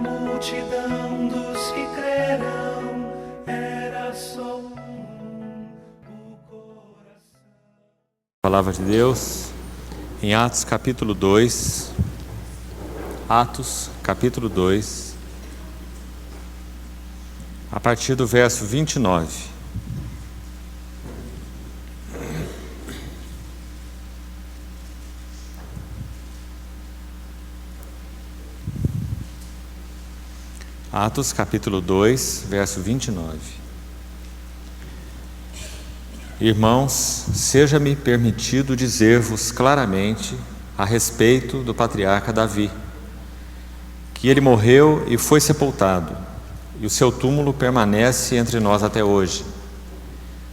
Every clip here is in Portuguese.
multidão dos que crerão, era só o coração. Palavra de Deus em Atos capítulo 2. Atos capítulo 2, a partir do verso 29. Atos capítulo 2, verso 29. Irmãos, seja-me permitido dizer-vos claramente a respeito do patriarca Davi, que ele morreu e foi sepultado, e o seu túmulo permanece entre nós até hoje.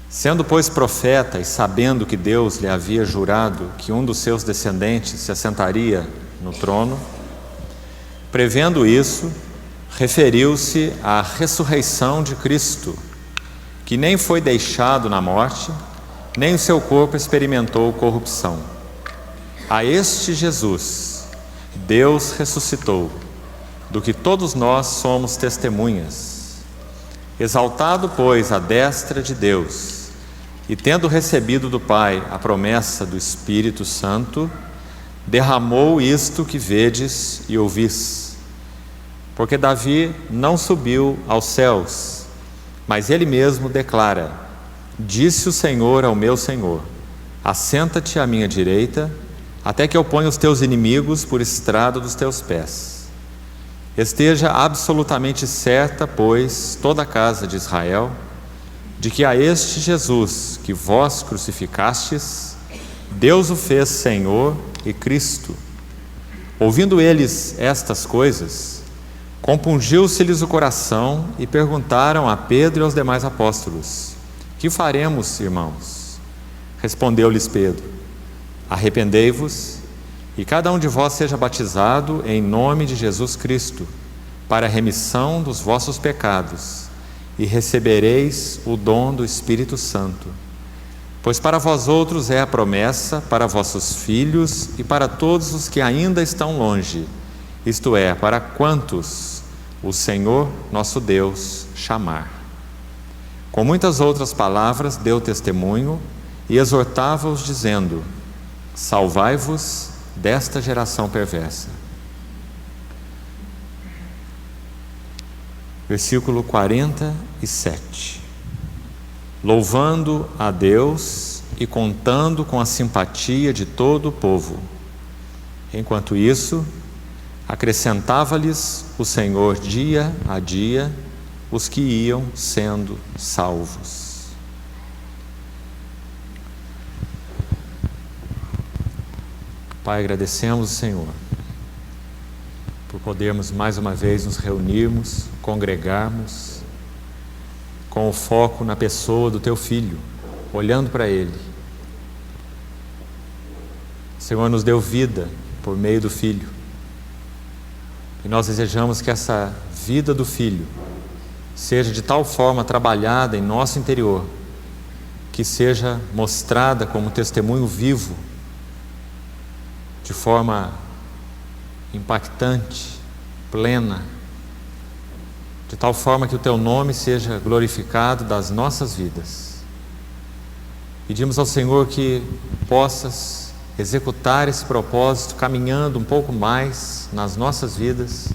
Sendo, pois, profeta e sabendo que Deus lhe havia jurado que um dos seus descendentes se assentaria no trono, prevendo isso, referiu-se à ressurreição de Cristo, que nem foi deixado na morte, nem o seu corpo experimentou corrupção. A este Jesus, Deus ressuscitou, do que todos nós somos testemunhas. Exaltado, pois, à destra de Deus, e tendo recebido do Pai a promessa do Espírito Santo, derramou isto que vedes e ouvis. Porque Davi não subiu aos céus, mas ele mesmo declara: disse o Senhor ao meu Senhor, assenta-te à minha direita, até que eu ponha os teus inimigos por estrado dos teus pés. Esteja absolutamente certa, pois, toda a casa de Israel, de que a este Jesus que vós crucificastes, Deus o fez Senhor e Cristo. Ouvindo eles estas coisas, compungiu-se-lhes o coração e perguntaram a Pedro e aos demais apóstolos: que faremos, irmãos? Respondeu-lhes Pedro: arrependei-vos e cada um de vós seja batizado em nome de Jesus Cristo, para a remissão dos vossos pecados, e recebereis o dom do Espírito Santo. Pois para vós outros é a promessa, para vossos filhos e para todos os que ainda estão longe, isto é, para quantos o Senhor nosso Deus chamar. Com muitas outras palavras deu testemunho e exortava-os dizendo: salvai-vos desta geração perversa. Versículo 47. Louvando a Deus e contando com a simpatia de todo o povo. Enquanto isso, acrescentava-lhes o Senhor dia a dia os que iam sendo salvos. Pai, agradecemos o Senhor por podermos mais uma vez nos reunirmos, congregarmos com o foco na pessoa do Teu Filho, olhando para Ele. O Senhor nos deu vida por meio do Filho. E nós desejamos que essa vida do Filho seja de tal forma trabalhada em nosso interior, que seja mostrada como testemunho vivo, de forma impactante, plena, de tal forma que o Teu nome seja glorificado das nossas vidas. Pedimos ao Senhor que possas executar esse propósito, caminhando um pouco mais nas nossas vidas,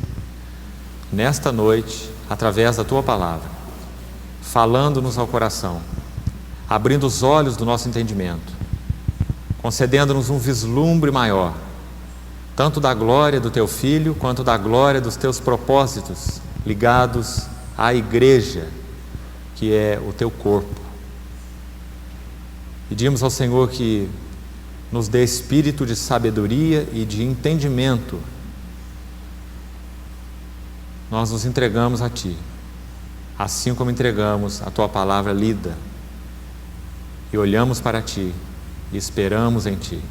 nesta noite, através da Tua palavra, falando-nos ao coração, abrindo os olhos do nosso entendimento, concedendo-nos um vislumbre maior, tanto da glória do Teu Filho, quanto da glória dos Teus propósitos, ligados à igreja, que é o Teu corpo. Pedimos ao Senhor que nos dê espírito de sabedoria e de entendimento. Nós nos entregamos a Ti, assim como entregamos a Tua palavra lida, e olhamos para Ti e esperamos em Ti.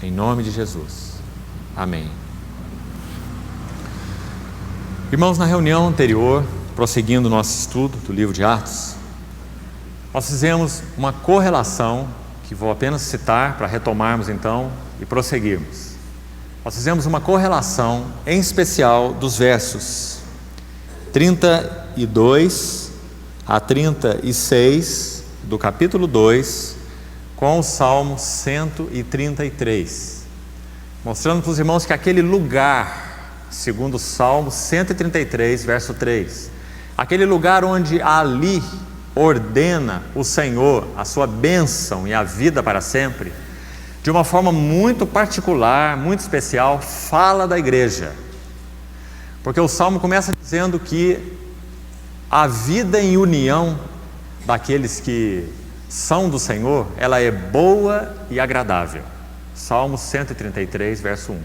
Em nome de Jesus. Amém. Irmãos, na reunião anterior, prosseguindo o nosso estudo do livro de Atos, nós fizemos uma correlação, que vou apenas citar para retomarmos então e prosseguirmos, nós fizemos uma correlação, em especial, dos versos 32 a 36 do capítulo 2 com o Salmo 133, mostrando para os irmãos que aquele lugar, segundo o Salmo 133, verso 3, aquele lugar onde ali ordena o Senhor a sua bênção e a vida para sempre, de uma forma muito particular, muito especial, fala da igreja. Porque o Salmo começa dizendo que a vida em união daqueles que são do Senhor, ela é boa e agradável. Salmo 133, verso 1.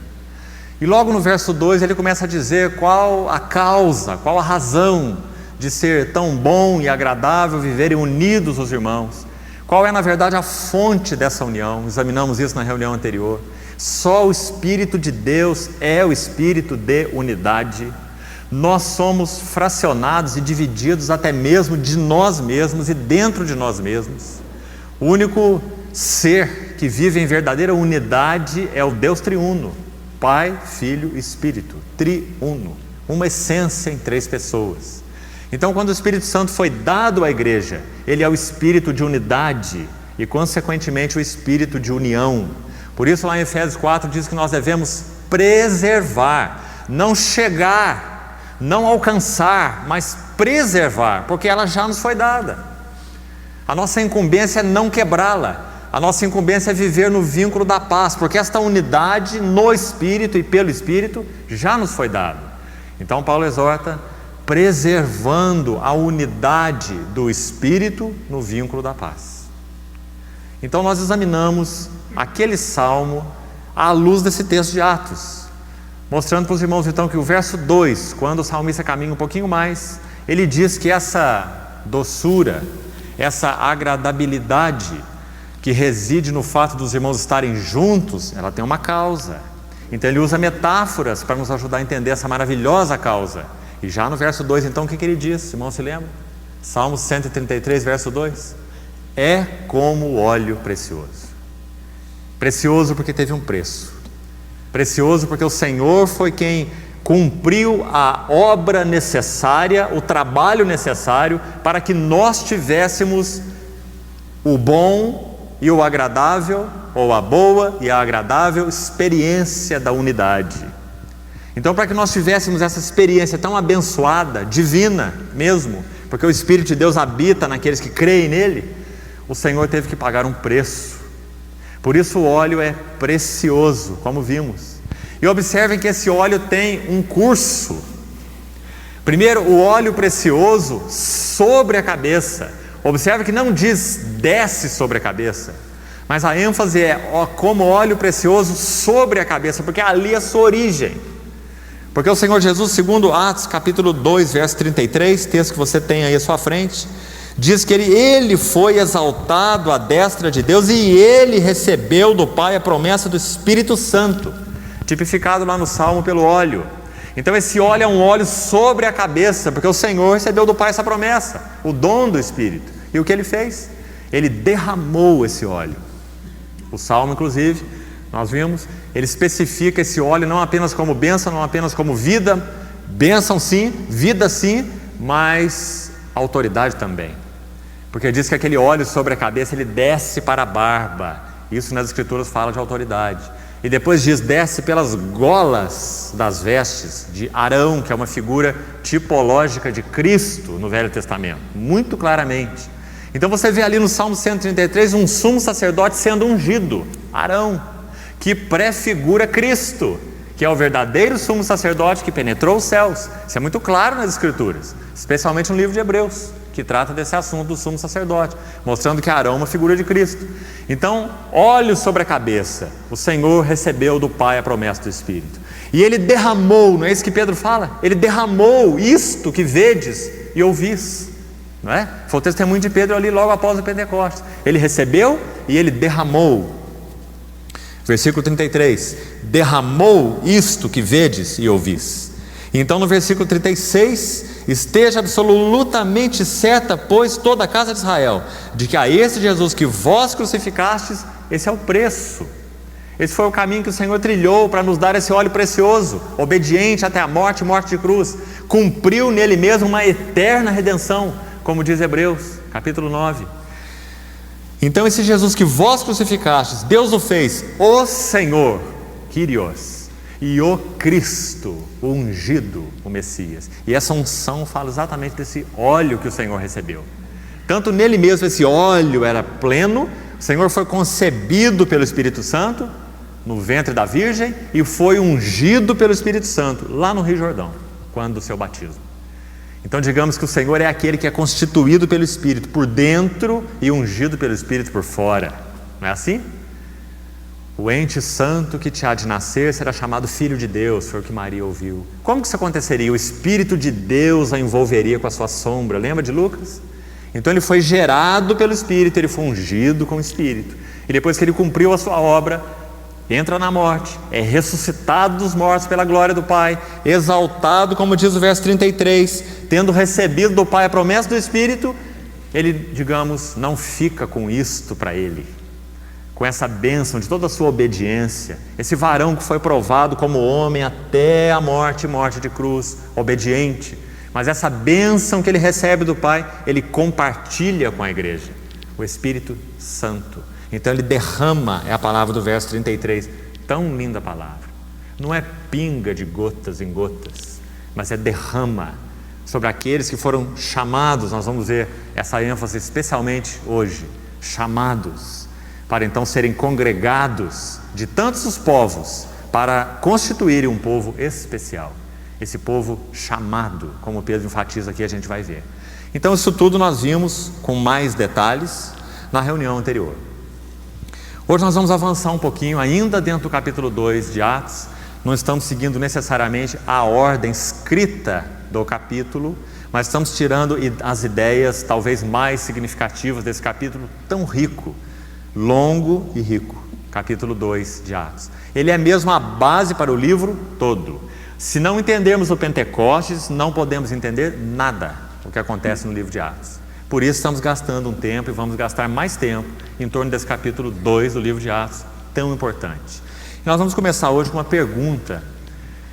E logo no verso 2 ele começa a dizer qual a causa, qual a razão de ser tão bom e agradável viverem unidos os irmãos. Qual é, na verdade, a fonte dessa união? Examinamos isso na reunião anterior. Só o Espírito de Deus é o Espírito de unidade. Nós somos fracionados e divididos até mesmo de nós mesmos e dentro de nós mesmos. O único ser que vive em verdadeira unidade é o Deus triuno, Pai, Filho e Espírito, triuno, uma essência em três pessoas. Então, quando o Espírito Santo foi dado à igreja, ele é o espírito de unidade e, consequentemente, o espírito de união. Por isso, lá em Efésios 4 diz que nós devemos preservar, não chegar, não alcançar, mas preservar, porque ela já nos foi dada. A nossa incumbência é não quebrá-la, a nossa incumbência é viver no vínculo da paz, porque esta unidade no Espírito e pelo Espírito já nos foi dada. Então, Paulo exorta, preservando a unidade do Espírito no vínculo da paz. Então nós examinamos aquele salmo à luz desse texto de Atos, mostrando para os irmãos então que o verso 2, quando o salmista caminha um pouquinho mais, ele diz que essa doçura, essa agradabilidade que reside no fato dos irmãos estarem juntos, ela tem uma causa. Então ele usa metáforas para nos ajudar a entender essa maravilhosa causa. E já no verso 2, então, o que ele diz? Irmão, se lembra? Salmo 133, verso 2. É como o óleo precioso. Precioso porque teve um preço. Precioso porque o Senhor foi quem cumpriu a obra necessária, o trabalho necessário para que nós tivéssemos o bom e o agradável, ou a boa e a agradável experiência da unidade. Então, para que nós tivéssemos essa experiência tão abençoada, divina mesmo, porque o Espírito de Deus habita naqueles que creem nele, o Senhor teve que pagar um preço. Por isso o óleo é precioso, como vimos. E observem que esse óleo tem um curso. Primeiro, o óleo precioso sobre a cabeça. Observe que não diz desce sobre a cabeça, mas a ênfase é como óleo precioso sobre a cabeça, porque ali é a sua origem. Porque o Senhor Jesus, segundo Atos capítulo 2, verso 33, texto que você tem aí à sua frente, diz que ele foi exaltado à destra de Deus e ele recebeu do Pai a promessa do Espírito Santo, tipificado lá no Salmo pelo óleo. Então esse óleo é um óleo sobre a cabeça, porque o Senhor recebeu do Pai essa promessa, o dom do Espírito. E o que ele fez? Ele derramou esse óleo. O Salmo, inclusive, nós vimos, ele especifica esse óleo não apenas como bênção, não apenas como vida, bênção sim, vida sim, mas autoridade também. Porque diz que aquele óleo sobre a cabeça, ele desce para a barba. Isso nas Escrituras fala de autoridade. E depois diz, desce pelas golas das vestes de Arão, que é uma figura tipológica de Cristo no Velho Testamento, muito claramente. Então você vê ali no Salmo 133 um sumo sacerdote sendo ungido, Arão, que prefigura Cristo, que é o verdadeiro sumo sacerdote que penetrou os céus. Isso é muito claro nas Escrituras, especialmente no livro de Hebreus, que trata desse assunto do sumo sacerdote, mostrando que Arão é uma figura de Cristo. Então, óleo sobre a cabeça, o Senhor recebeu do Pai a promessa do Espírito, e ele derramou, não é isso que Pedro fala? Ele derramou isto que vedes e ouvis, não é? Foi o testemunho de Pedro ali logo após o Pentecostes. Ele recebeu e ele derramou. Versículo 33, derramou isto que vedes e ouvis. Então no versículo 36, esteja absolutamente certa, pois, toda a casa de Israel, de que a esse Jesus que vós crucificastes, esse é o preço. Esse foi o caminho que o Senhor trilhou para nos dar esse óleo precioso, obediente até a morte, morte de cruz. Cumpriu nele mesmo uma eterna redenção, como diz Hebreus, capítulo 9. Então esse Jesus que vós crucificastes, Deus o fez, o Senhor, Kyrios, e o Cristo, o ungido, o Messias. E essa unção fala exatamente desse óleo que o Senhor recebeu. Tanto nele mesmo esse óleo era pleno, o Senhor foi concebido pelo Espírito Santo, no ventre da Virgem, e foi ungido pelo Espírito Santo, lá no Rio Jordão, quando do seu batismo. Então digamos que o Senhor é aquele que é constituído pelo Espírito por dentro e ungido pelo Espírito por fora. Não é assim? O ente santo que te há de nascer será chamado Filho de Deus, foi o que Maria ouviu. Como que isso aconteceria? O Espírito de Deus a envolveria com a sua sombra, lembra de Lucas? Então ele foi gerado pelo Espírito, ele foi ungido com o Espírito. E depois que ele cumpriu a sua obra, entra na morte, é ressuscitado dos mortos pela glória do Pai, exaltado, como diz o verso 33, tendo recebido do Pai a promessa do Espírito, ele, digamos, não fica com isto para ele, com essa bênção de toda a sua obediência, esse varão que foi provado como homem até a morte, morte de cruz, obediente, mas essa bênção que ele recebe do Pai, ele compartilha com a igreja, o Espírito Santo. Então ele derrama, é a palavra do verso 33, tão linda palavra, não é pinga de gotas em gotas, mas é derrama sobre aqueles que foram chamados. Nós vamos ver essa ênfase especialmente hoje, chamados, para então serem congregados de tantos os povos, para constituírem um povo especial, esse povo chamado, como Pedro enfatiza aqui, a gente vai ver. Então isso tudo nós vimos com mais detalhes na reunião anterior. Hoje nós vamos avançar um pouquinho, ainda dentro do capítulo 2 de Atos. Não estamos seguindo necessariamente a ordem escrita do capítulo, mas estamos tirando as ideias talvez mais significativas desse capítulo tão rico, longo e rico, capítulo 2 de Atos. Ele é mesmo a base para o livro todo. Se não entendermos o Pentecostes, não podemos entender nada do que acontece no livro de Atos. Por isso estamos gastando um tempo e vamos gastar mais tempo em torno desse capítulo 2 do livro de Atos, tão importante. E nós vamos começar hoje com uma pergunta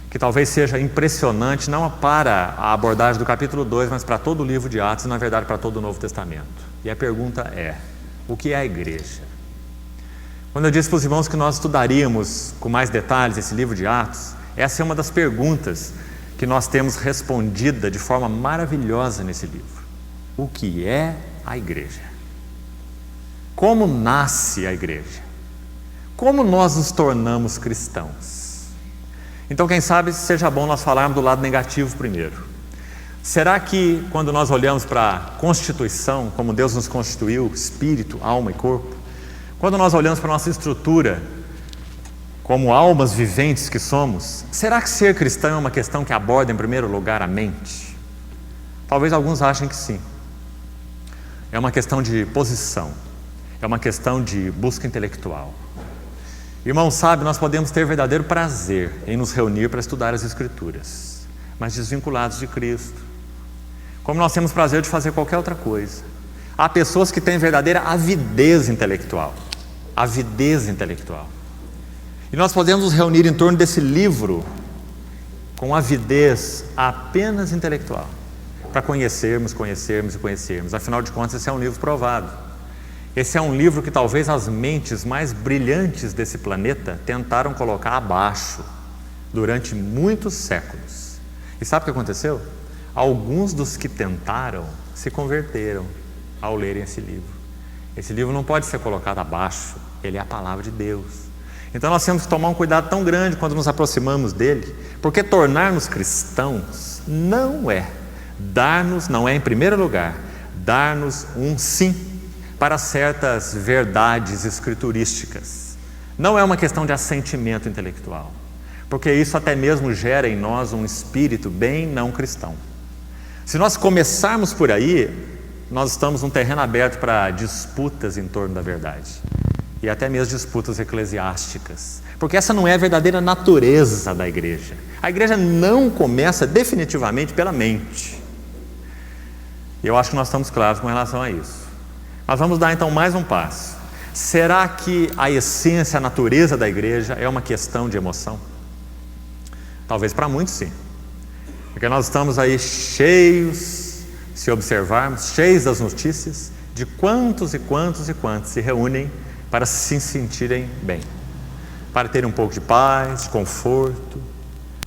que talvez seja impressionante, não para a abordagem do capítulo 2, mas para todo o livro de Atos e na verdade para todo o Novo Testamento. E a pergunta é: o que é a igreja? Quando eu disse para os irmãos que nós estudaríamos com mais detalhes esse livro de Atos, essa é uma das perguntas que nós temos respondida de forma maravilhosa nesse livro. O que é a igreja? Como nasce a igreja? Como nós nos tornamos cristãos? Então, quem sabe seja bom nós falarmos do lado negativo primeiro. Será que quando nós olhamos para a constituição, como Deus nos constituiu, espírito, alma e corpo, quando nós olhamos para a nossa estrutura, como almas viventes que somos, será que ser cristão é uma questão que aborda em primeiro lugar a mente? Talvez alguns achem que sim. É uma questão de posição, é uma questão de busca intelectual. Irmão, sabe, nós podemos ter verdadeiro prazer em nos reunir para estudar as Escrituras, mas desvinculados de Cristo, como nós temos prazer de fazer qualquer outra coisa. Há pessoas que têm verdadeira avidez intelectual, e nós podemos nos reunir em torno desse livro com avidez apenas intelectual, para conhecermos. Afinal de contas, esse é um livro provado. Esse é um livro que talvez as mentes mais brilhantes desse planeta tentaram colocar abaixo durante muitos séculos. E sabe o que aconteceu? Alguns dos que tentaram se converteram ao lerem esse livro. Esse livro não pode ser colocado abaixo, ele é a palavra de Deus. Então nós temos que tomar um cuidado tão grande quando nos aproximamos dele, porque tornar-nos cristãos não é em primeiro lugar, dar-nos um sim para certas verdades escriturísticas. Não é uma questão de assentimento intelectual, porque isso até mesmo gera em nós um espírito bem não cristão. Se nós começarmos por aí, nós estamos num terreno aberto para disputas em torno da verdade, e até mesmo disputas eclesiásticas, porque essa não é a verdadeira natureza da igreja. A igreja não começa definitivamente pela mente. E eu acho que nós estamos claros com relação a isso. Nós vamos dar então mais um passo. Será que a essência, a natureza da igreja é uma questão de emoção? Talvez para muitos sim, porque nós estamos aí cheios, se observarmos, cheios das notícias de quantos e quantos e quantos se reúnem para se sentirem bem, para terem um pouco de paz, de conforto,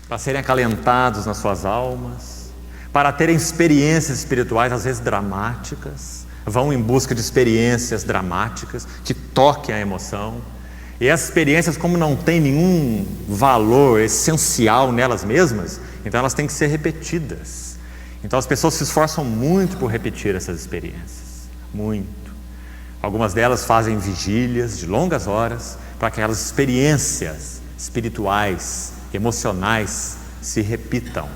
para serem acalentados nas suas almas, para terem experiências espirituais às vezes dramáticas, vão em busca de experiências dramáticas que toquem a emoção. E essas experiências, como não tem nenhum valor essencial nelas mesmas, então elas têm que ser repetidas. Então as pessoas se esforçam muito por repetir essas experiências, muito. Algumas delas fazem vigílias de longas horas para que aquelas experiências espirituais, emocionais se repitam.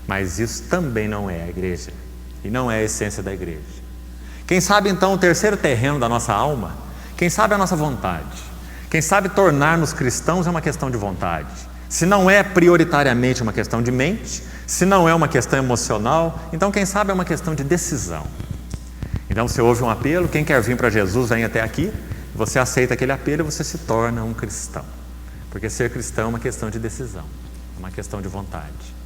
Mas isso também não é a igreja, e não é a essência da igreja. Quem sabe então o terceiro terreno da nossa alma, quem sabe a nossa vontade, quem sabe tornar-nos cristãos é uma questão de vontade. Se não é prioritariamente uma questão de mente, se não é uma questão emocional, então quem sabe é uma questão de decisão. Então você ouve um apelo, quem quer vir para Jesus vem até aqui, você aceita aquele apelo e você se torna um cristão. Porque ser cristão é uma questão de decisão, é uma questão de vontade.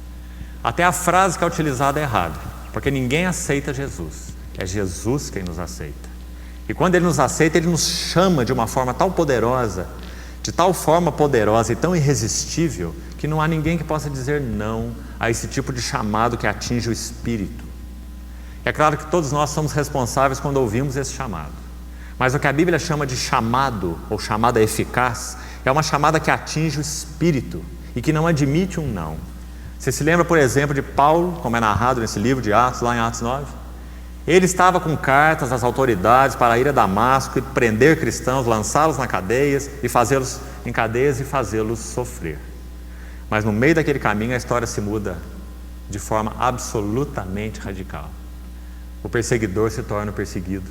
Até a frase que é utilizada é errada, porque ninguém aceita Jesus, é Jesus quem nos aceita. E quando Ele nos aceita, Ele nos chama de uma forma tão poderosa, de tal forma poderosa e tão irresistível, que não há ninguém que possa dizer não a esse tipo de chamado que atinge o espírito. É claro que todos nós somos responsáveis quando ouvimos esse chamado, mas o que a Bíblia chama de chamado, ou chamada eficaz, é uma chamada que atinge o espírito e que não admite um não. Você se lembra, por exemplo, de Paulo, como é narrado nesse livro de Atos, lá em Atos 9? Ele estava com cartas às autoridades para ir a Damasco e prender cristãos, lançá-los em cadeias e fazê-los sofrer. Mas no meio daquele caminho a história se muda de forma absolutamente radical. O perseguidor se torna o perseguido,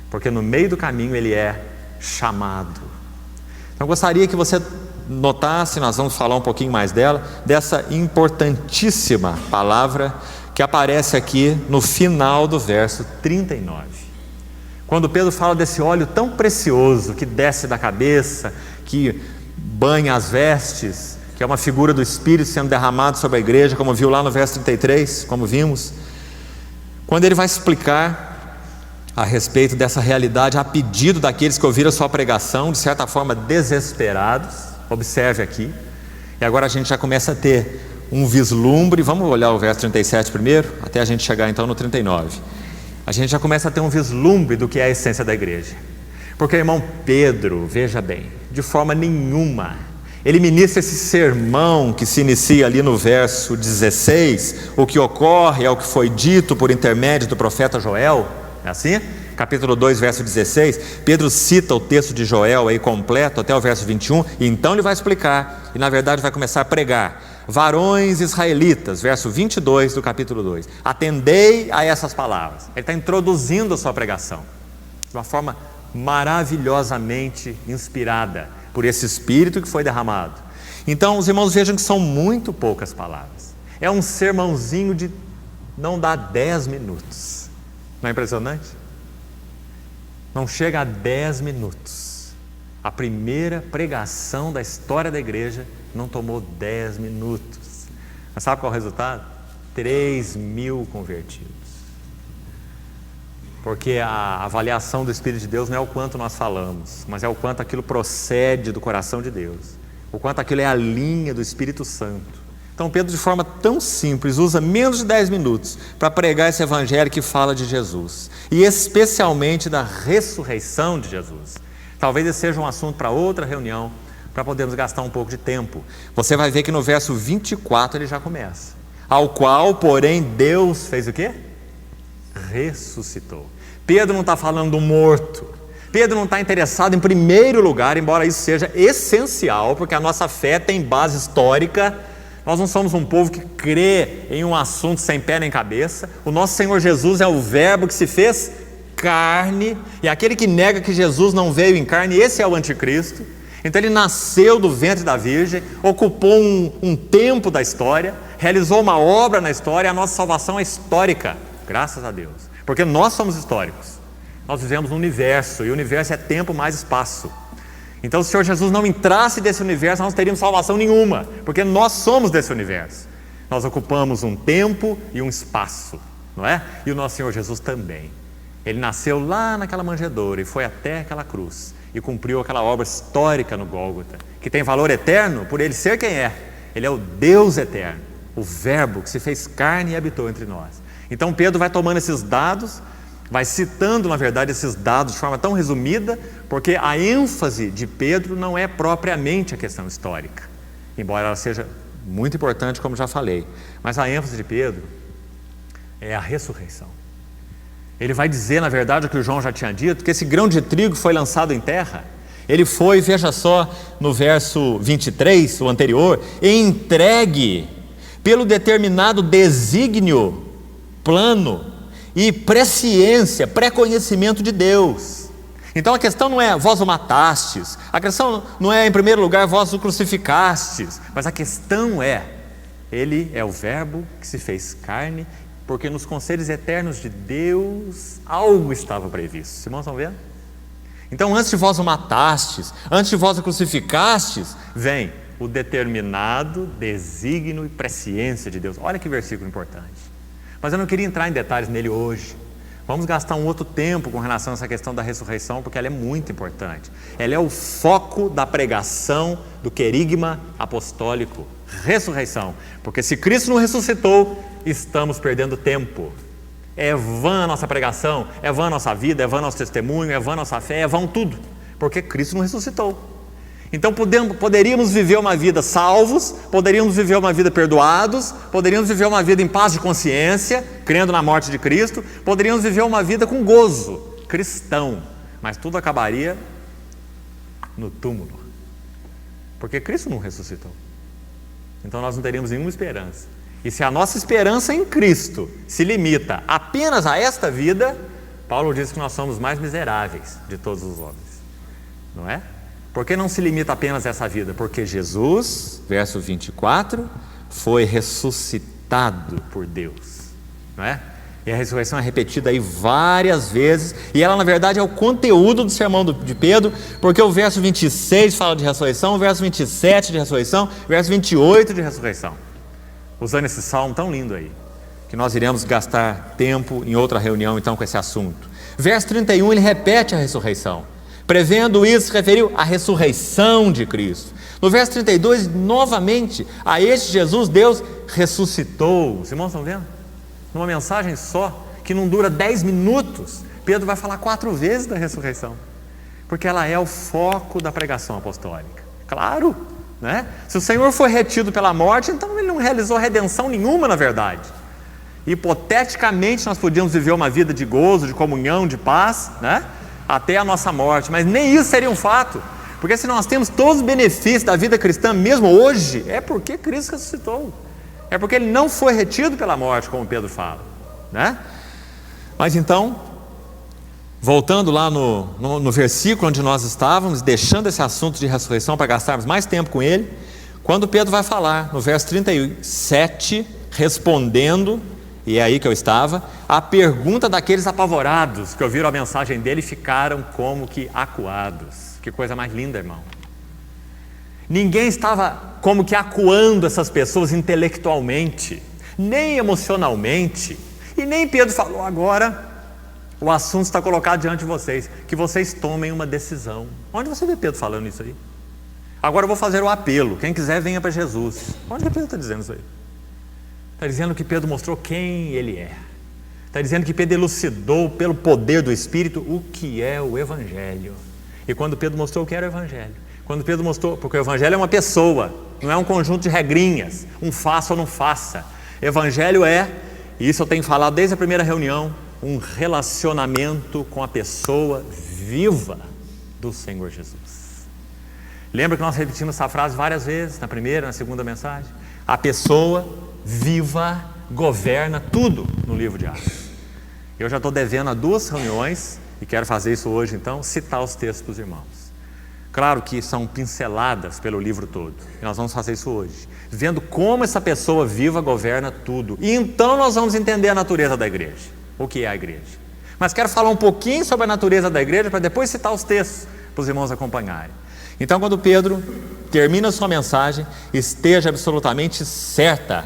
porque no meio do caminho ele é chamado. Então eu gostaria que você notasse, nós vamos falar um pouquinho mais dela, dessa importantíssima palavra que aparece aqui no final do verso 39. Quando Pedro fala desse óleo tão precioso que desce da cabeça, que banha as vestes, que é uma figura do Espírito sendo derramado sobre a igreja, como viu lá no verso 33, como vimos. Quando ele vai explicar a respeito dessa realidade a pedido daqueles que ouviram a sua pregação, de certa forma desesperados, observe aqui, e agora a gente já começa a ter um vislumbre. Vamos olhar o verso 37 primeiro, até a gente chegar então no 39. A gente já começa a ter um vislumbre do que é a essência da igreja, porque o irmão Pedro, veja bem, de forma nenhuma ele ministra esse sermão que se inicia ali no verso 16, o que ocorre é o que foi dito por intermédio do profeta Joel, é assim? Capítulo 2, verso 16, Pedro cita o texto de Joel aí completo até o verso 21, e então ele vai explicar, e na verdade vai começar a pregar. Varões israelitas, verso 22 do capítulo 2, atendei a essas palavras. Ele está introduzindo a sua pregação de uma forma maravilhosamente inspirada por esse Espírito que foi derramado. Então os irmãos vejam que são muito poucas palavras, é um sermãozinho de não dá 10 minutos, não é impressionante? Não chega a 10 minutos. A primeira pregação da história da igreja não tomou 10 minutos. Mas sabe qual é o resultado? 3.000 convertidos. Porque a avaliação do Espírito de Deus não é o quanto nós falamos, mas é o quanto aquilo procede do coração de Deus, o quanto aquilo é a linha do Espírito Santo. Então Pedro, de forma tão simples, usa menos de 10 minutos para pregar esse evangelho que fala de Jesus, e especialmente da ressurreição de Jesus. Talvez esse seja um assunto para outra reunião, para podermos gastar um pouco de tempo. Você vai ver que no verso 24 ele já começa. Ao qual, porém, Deus fez o quê? Ressuscitou. Pedro não está falando do morto. Pedro não está interessado em primeiro lugar, embora isso seja essencial, porque a nossa fé tem base histórica. Nós não somos um povo que crê em um assunto sem pé nem cabeça. O nosso Senhor Jesus é o verbo que se fez carne, e aquele que nega que Jesus não veio em carne, esse é o anticristo. Então ele nasceu do ventre da Virgem, ocupou um tempo da história, realizou uma obra na história. A nossa salvação é histórica, graças a Deus, porque nós somos históricos. nós vivemos no universo, e o universo é tempo mais espaço. Então, se o Senhor Jesus não entrasse desse universo, nós não teríamos salvação nenhuma, porque nós somos desse universo. Nós ocupamos um tempo e um espaço, não é? E o nosso Senhor Jesus também. Ele nasceu lá naquela manjedoura e foi até aquela cruz e cumpriu aquela obra histórica no Gólgota, que tem valor eterno por ele ser quem é. Ele é o Deus eterno, o Verbo que se fez carne e habitou entre nós. Então Pedro vai tomando esses dados, vai citando, na verdade, esses dados de forma tão resumida, porque a ênfase de Pedro não é propriamente a questão histórica, embora ela seja muito importante, como já falei. Mas a ênfase de Pedro é a ressurreição. Ele vai dizer, na verdade, o que o João já tinha dito, que esse grão de trigo foi lançado em terra. Ele foi, veja só, no verso 23, o anterior, entregue pelo determinado desígnio, plano e presciência, pré-conhecimento de Deus. Então a questão não é vós o matastes, a questão não é, em primeiro lugar, vós o crucificastes, mas a questão é, ele é o Verbo que se fez carne, porque nos conselhos eternos de Deus algo estava previsto. Os irmãos estão vendo? Então, antes de vós o matastes, antes de vós o crucificastes, vem o determinado desígnio e presciência de Deus. Olha que versículo importante. Mas eu não queria entrar em detalhes nele hoje. Vamos gastar um outro tempo com relação a essa questão da ressurreição, porque ela é muito importante. Ela é o foco da pregação do querigma apostólico. Ressurreição. Porque se Cristo não ressuscitou, estamos perdendo tempo. É vã a nossa pregação, é vã a nossa vida, é vã nosso testemunho, é vã a nossa fé, é vã tudo, porque Cristo não ressuscitou. Então poderíamos viver uma vida salvos, poderíamos viver uma vida perdoados, poderíamos viver uma vida em paz de consciência, crendo na morte de Cristo, poderíamos viver uma vida com gozo, cristão, mas tudo acabaria no túmulo, porque Cristo não ressuscitou. Então nós não teríamos nenhuma esperança. E se a nossa esperança em Cristo se limita apenas a esta vida, Paulo diz que nós somos os mais miseráveis de todos os homens, não é? Por que não se limita apenas a essa vida? Porque Jesus, verso 24, foi ressuscitado por Deus, não é? E a ressurreição é repetida aí várias vezes, e ela na verdade é o conteúdo do sermão de Pedro, porque o verso 26 fala de ressurreição, o verso 27 de ressurreição, o verso 28 de ressurreição. Usando esse salmo tão lindo aí, que nós iremos gastar tempo em outra reunião então com esse assunto. Verso 31, ele repete a ressurreição. Prevendo isso, se referiu à ressurreição de Cristo. No verso 32, novamente, a este Jesus, Deus ressuscitou. Os irmãos estão vendo? Numa mensagem só, que não dura 10 minutos, Pedro vai falar 4 vezes da ressurreição, porque ela é o foco da pregação apostólica. Claro, né? Se o Senhor foi retido pela morte, então ele não realizou redenção nenhuma, na verdade. Hipoteticamente nós podíamos viver uma vida de gozo, de comunhão, de paz, né? Até a nossa morte, mas nem isso seria um fato, porque se nós temos todos os benefícios da vida cristã mesmo hoje, é porque Cristo ressuscitou, é porque ele não foi retido pela morte, como Pedro fala, né? Mas então, voltando lá no versículo onde nós estávamos, deixando esse assunto de ressurreição para gastarmos mais tempo com ele, quando Pedro vai falar, no verso 37, respondendo, e é aí que eu estava, a pergunta daqueles apavorados que ouviram a mensagem dele e ficaram como que acuados. Que coisa mais linda, irmão. Ninguém estava como que acuando essas pessoas intelectualmente, nem emocionalmente, e nem Pedro falou agora. O assunto está colocado diante de vocês, que vocês tomem uma decisão. Onde você vê Pedro falando isso aí? Agora eu vou fazer o apelo, quem quiser venha para Jesus. Onde que Pedro está dizendo isso aí? Está dizendo que Pedro mostrou quem ele é. Está dizendo que Pedro elucidou pelo poder do Espírito o que é o Evangelho. E quando Pedro mostrou o que era o Evangelho, quando Pedro mostrou, porque o Evangelho é uma pessoa, não é um conjunto de regrinhas, um faça ou não faça. Evangelho é, e isso eu tenho falado desde a primeira reunião, um relacionamento com a pessoa viva do Senhor Jesus. Lembra que nós repetimos essa frase várias vezes, na primeira, na segunda mensagem? A pessoa viva governa tudo no livro de Atos. Eu já estou devendo a 2 reuniões, e quero fazer isso hoje então, citar os textos dos irmãos. Claro que são pinceladas pelo livro todo, e nós vamos fazer isso hoje, vendo como essa pessoa viva governa tudo, e então nós vamos entender a natureza da igreja. O que é a igreja? Mas quero falar um pouquinho sobre a natureza da igreja para depois citar os textos para os irmãos acompanharem. Então, quando Pedro termina sua mensagem, esteja absolutamente certa,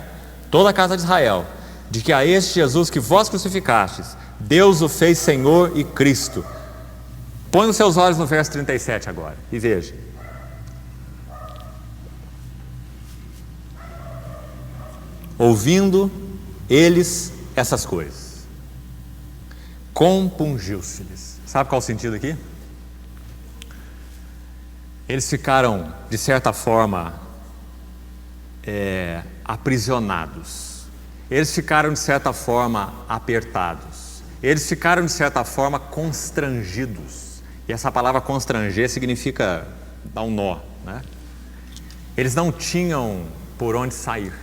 toda a casa de Israel, de que a este Jesus que vós crucificastes, Deus o fez Senhor e Cristo. Põe os seus olhos no verso 37 agora e veja. Ouvindo eles essas coisas, compungiu-se-lhes. Sabe qual é o sentido aqui? Eles ficaram, de certa forma, aprisionados. Eles ficaram, de certa forma, apertados. Eles ficaram, de certa forma, constrangidos. E essa palavra constranger significa dar um nó, né? Eles não tinham por onde sair.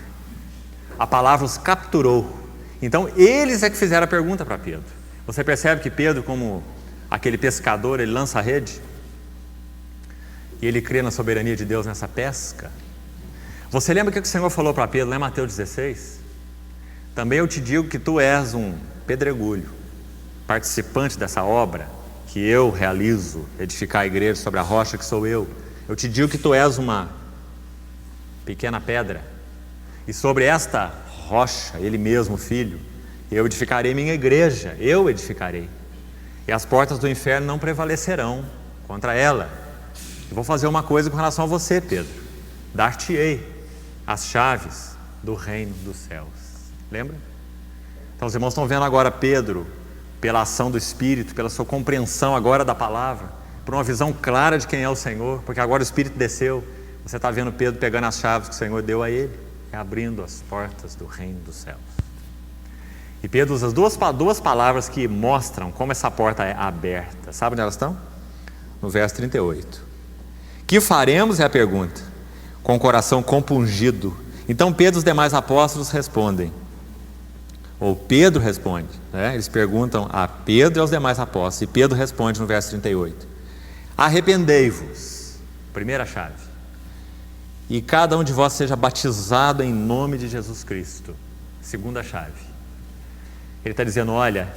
A palavra os capturou. Então, eles é que fizeram a pergunta para Pedro. Você percebe que Pedro, como aquele pescador, ele lança a rede e ele crê na soberania de Deus nessa pesca. Você lembra o que o Senhor falou para Pedro lá em Mateus 16? Também eu te digo que tu és um pedregulho, participante dessa obra que eu realizo, edificar a igreja sobre a rocha que sou eu. Eu te digo que tu és uma pequena pedra, e sobre esta rocha, ele mesmo, filho, eu edificarei minha igreja, eu edificarei, e as portas do inferno não prevalecerão contra ela. Eu vou fazer uma coisa com relação a você, Pedro: dar-te-ei as chaves do reino dos céus. Lembra? Então os irmãos estão vendo agora Pedro, pela ação do Espírito, pela sua compreensão agora da palavra, por uma visão clara de quem é o Senhor, porque agora o Espírito desceu. Você está vendo Pedro pegando as chaves que o Senhor deu a ele e abrindo as portas do reino dos céus. E Pedro usa duas palavras que mostram como essa porta é aberta. Sabe onde elas estão? No verso 38. Que faremos, é a pergunta, com o coração compungido. Então Pedro e os demais apóstolos respondem, ou Pedro responde, né? Eles perguntam a Pedro e aos demais apóstolos, e Pedro responde no verso 38, arrependei-vos, primeira chave, e cada um de vós seja batizado em nome de Jesus Cristo, segunda chave. Ele está dizendo, olha,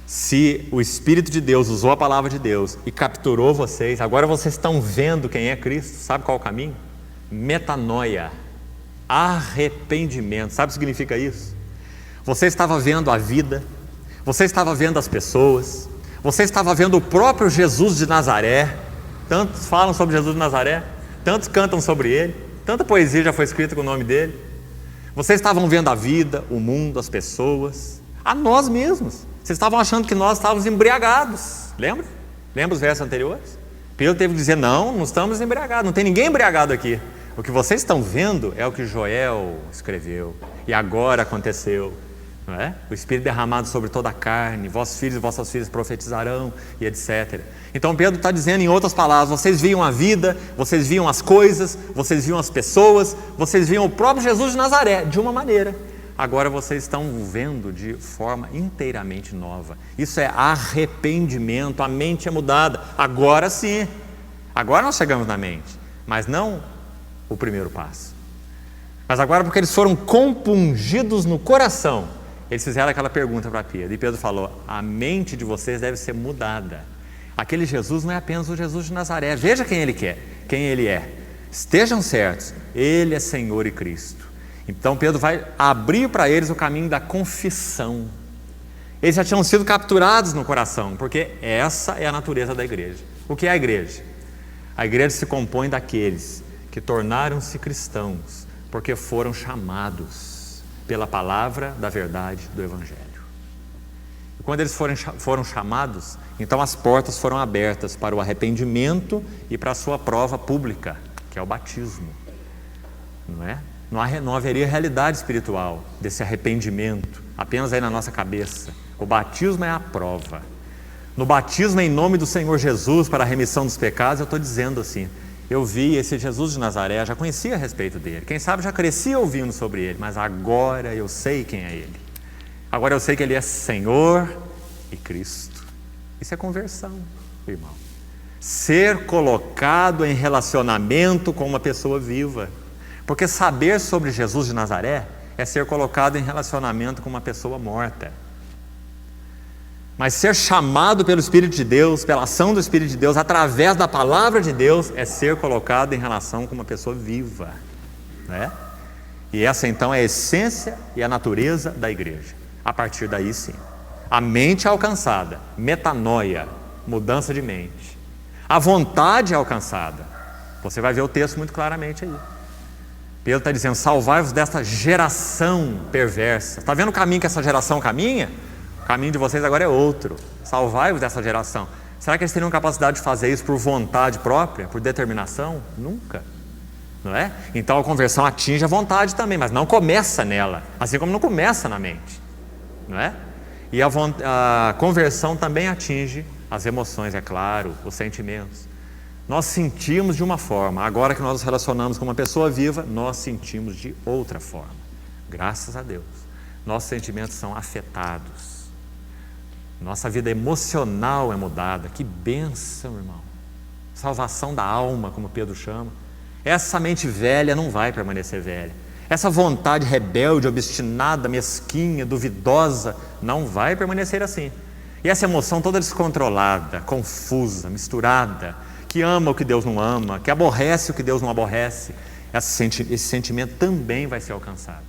se o Espírito de Deus usou a palavra de Deus e capturou vocês, agora vocês estão vendo quem é Cristo. Sabe qual é o caminho? Metanoia, arrependimento. Sabe o que significa isso? Você estava vendo a vida, você estava vendo as pessoas, você estava vendo o próprio Jesus de Nazaré. Tantos falam sobre Jesus de Nazaré, tantos cantam sobre ele, tanta poesia já foi escrita com o nome dele. Vocês estavam vendo a vida, o mundo, as pessoas, a nós mesmos. Vocês estavam achando que nós estávamos embriagados. Lembra? Lembra os versos anteriores? Pedro teve que dizer, não estamos embriagados, não tem ninguém embriagado aqui. O que vocês estão vendo é o que Joel escreveu, e agora aconteceu. Não é? O Espírito derramado sobre toda a carne, vossos filhos e vossas filhas profetizarão, e etc. Então Pedro está dizendo em outras palavras, vocês viam a vida, vocês viam as coisas, vocês viam as pessoas, vocês viam o próprio Jesus de Nazaré, de uma maneira. Agora vocês estão vendo de forma inteiramente nova. Isso é arrependimento, a mente é mudada. Agora sim, agora nós chegamos na mente, mas não o primeiro passo. Mas agora, porque eles foram compungidos no coração, eles fizeram aquela pergunta para Pedro, e Pedro falou, a mente de vocês deve ser mudada. Aquele Jesus não é apenas o Jesus de Nazaré, veja quem ele quer, quem ele é. Estejam certos, ele é Senhor e Cristo. Então Pedro vai abrir para eles o caminho da confissão. Eles já tinham sido capturados no coração, porque essa é a natureza da igreja. O que é a igreja? A igreja se compõe daqueles que tornaram-se cristãos, porque foram chamados pela palavra da verdade do Evangelho. E quando eles foram chamados, então as portas foram abertas para o arrependimento e para a sua prova pública, que é o batismo. Não é? Não haveria realidade espiritual desse arrependimento apenas aí na nossa cabeça. O batismo é a prova. No batismo em nome do Senhor Jesus para a remissão dos pecados, eu estou dizendo assim, eu vi esse Jesus de Nazaré, já conhecia a respeito dele, quem sabe já crescia ouvindo sobre ele, mas agora eu sei quem é ele. Agora eu sei que ele é Senhor e Cristo. Isso é conversão, irmão. Ser colocado em relacionamento com uma pessoa viva. Porque saber sobre Jesus de Nazaré é ser colocado em relacionamento com uma pessoa morta. Mas ser chamado pelo Espírito de Deus, pela ação do Espírito de Deus, através da palavra de Deus, é ser colocado em relação com uma pessoa viva, né? E essa então é a essência e a natureza da igreja. A partir daí sim, a mente é alcançada, metanoia, mudança de mente. A vontade é alcançada. Você vai ver o texto muito claramente aí. Pedro está dizendo: salvai-vos desta geração perversa. Está vendo o caminho que essa geração caminha? O caminho de vocês agora é outro. Salvai-vos dessa geração. Será que eles teriam capacidade de fazer isso por vontade própria, por determinação? Nunca. Não é? Então a conversão atinge a vontade também, mas não começa nela, assim como não começa na mente. Não é? E a conversão também atinge as emoções, é claro, os sentimentos. Nós sentimos de uma forma, agora que nós nos relacionamos com uma pessoa viva, nós sentimos de outra forma. Graças a Deus. Nossos sentimentos são afetados. Nossa vida emocional é mudada. Que bênção, irmão. Salvação da alma, como Pedro chama. Essa mente velha não vai permanecer velha. Essa vontade rebelde, obstinada, mesquinha, duvidosa, não vai permanecer assim. E essa emoção toda descontrolada, confusa, misturada, que ama o que Deus não ama, que aborrece o que Deus não aborrece, esse sentimento também vai ser alcançado.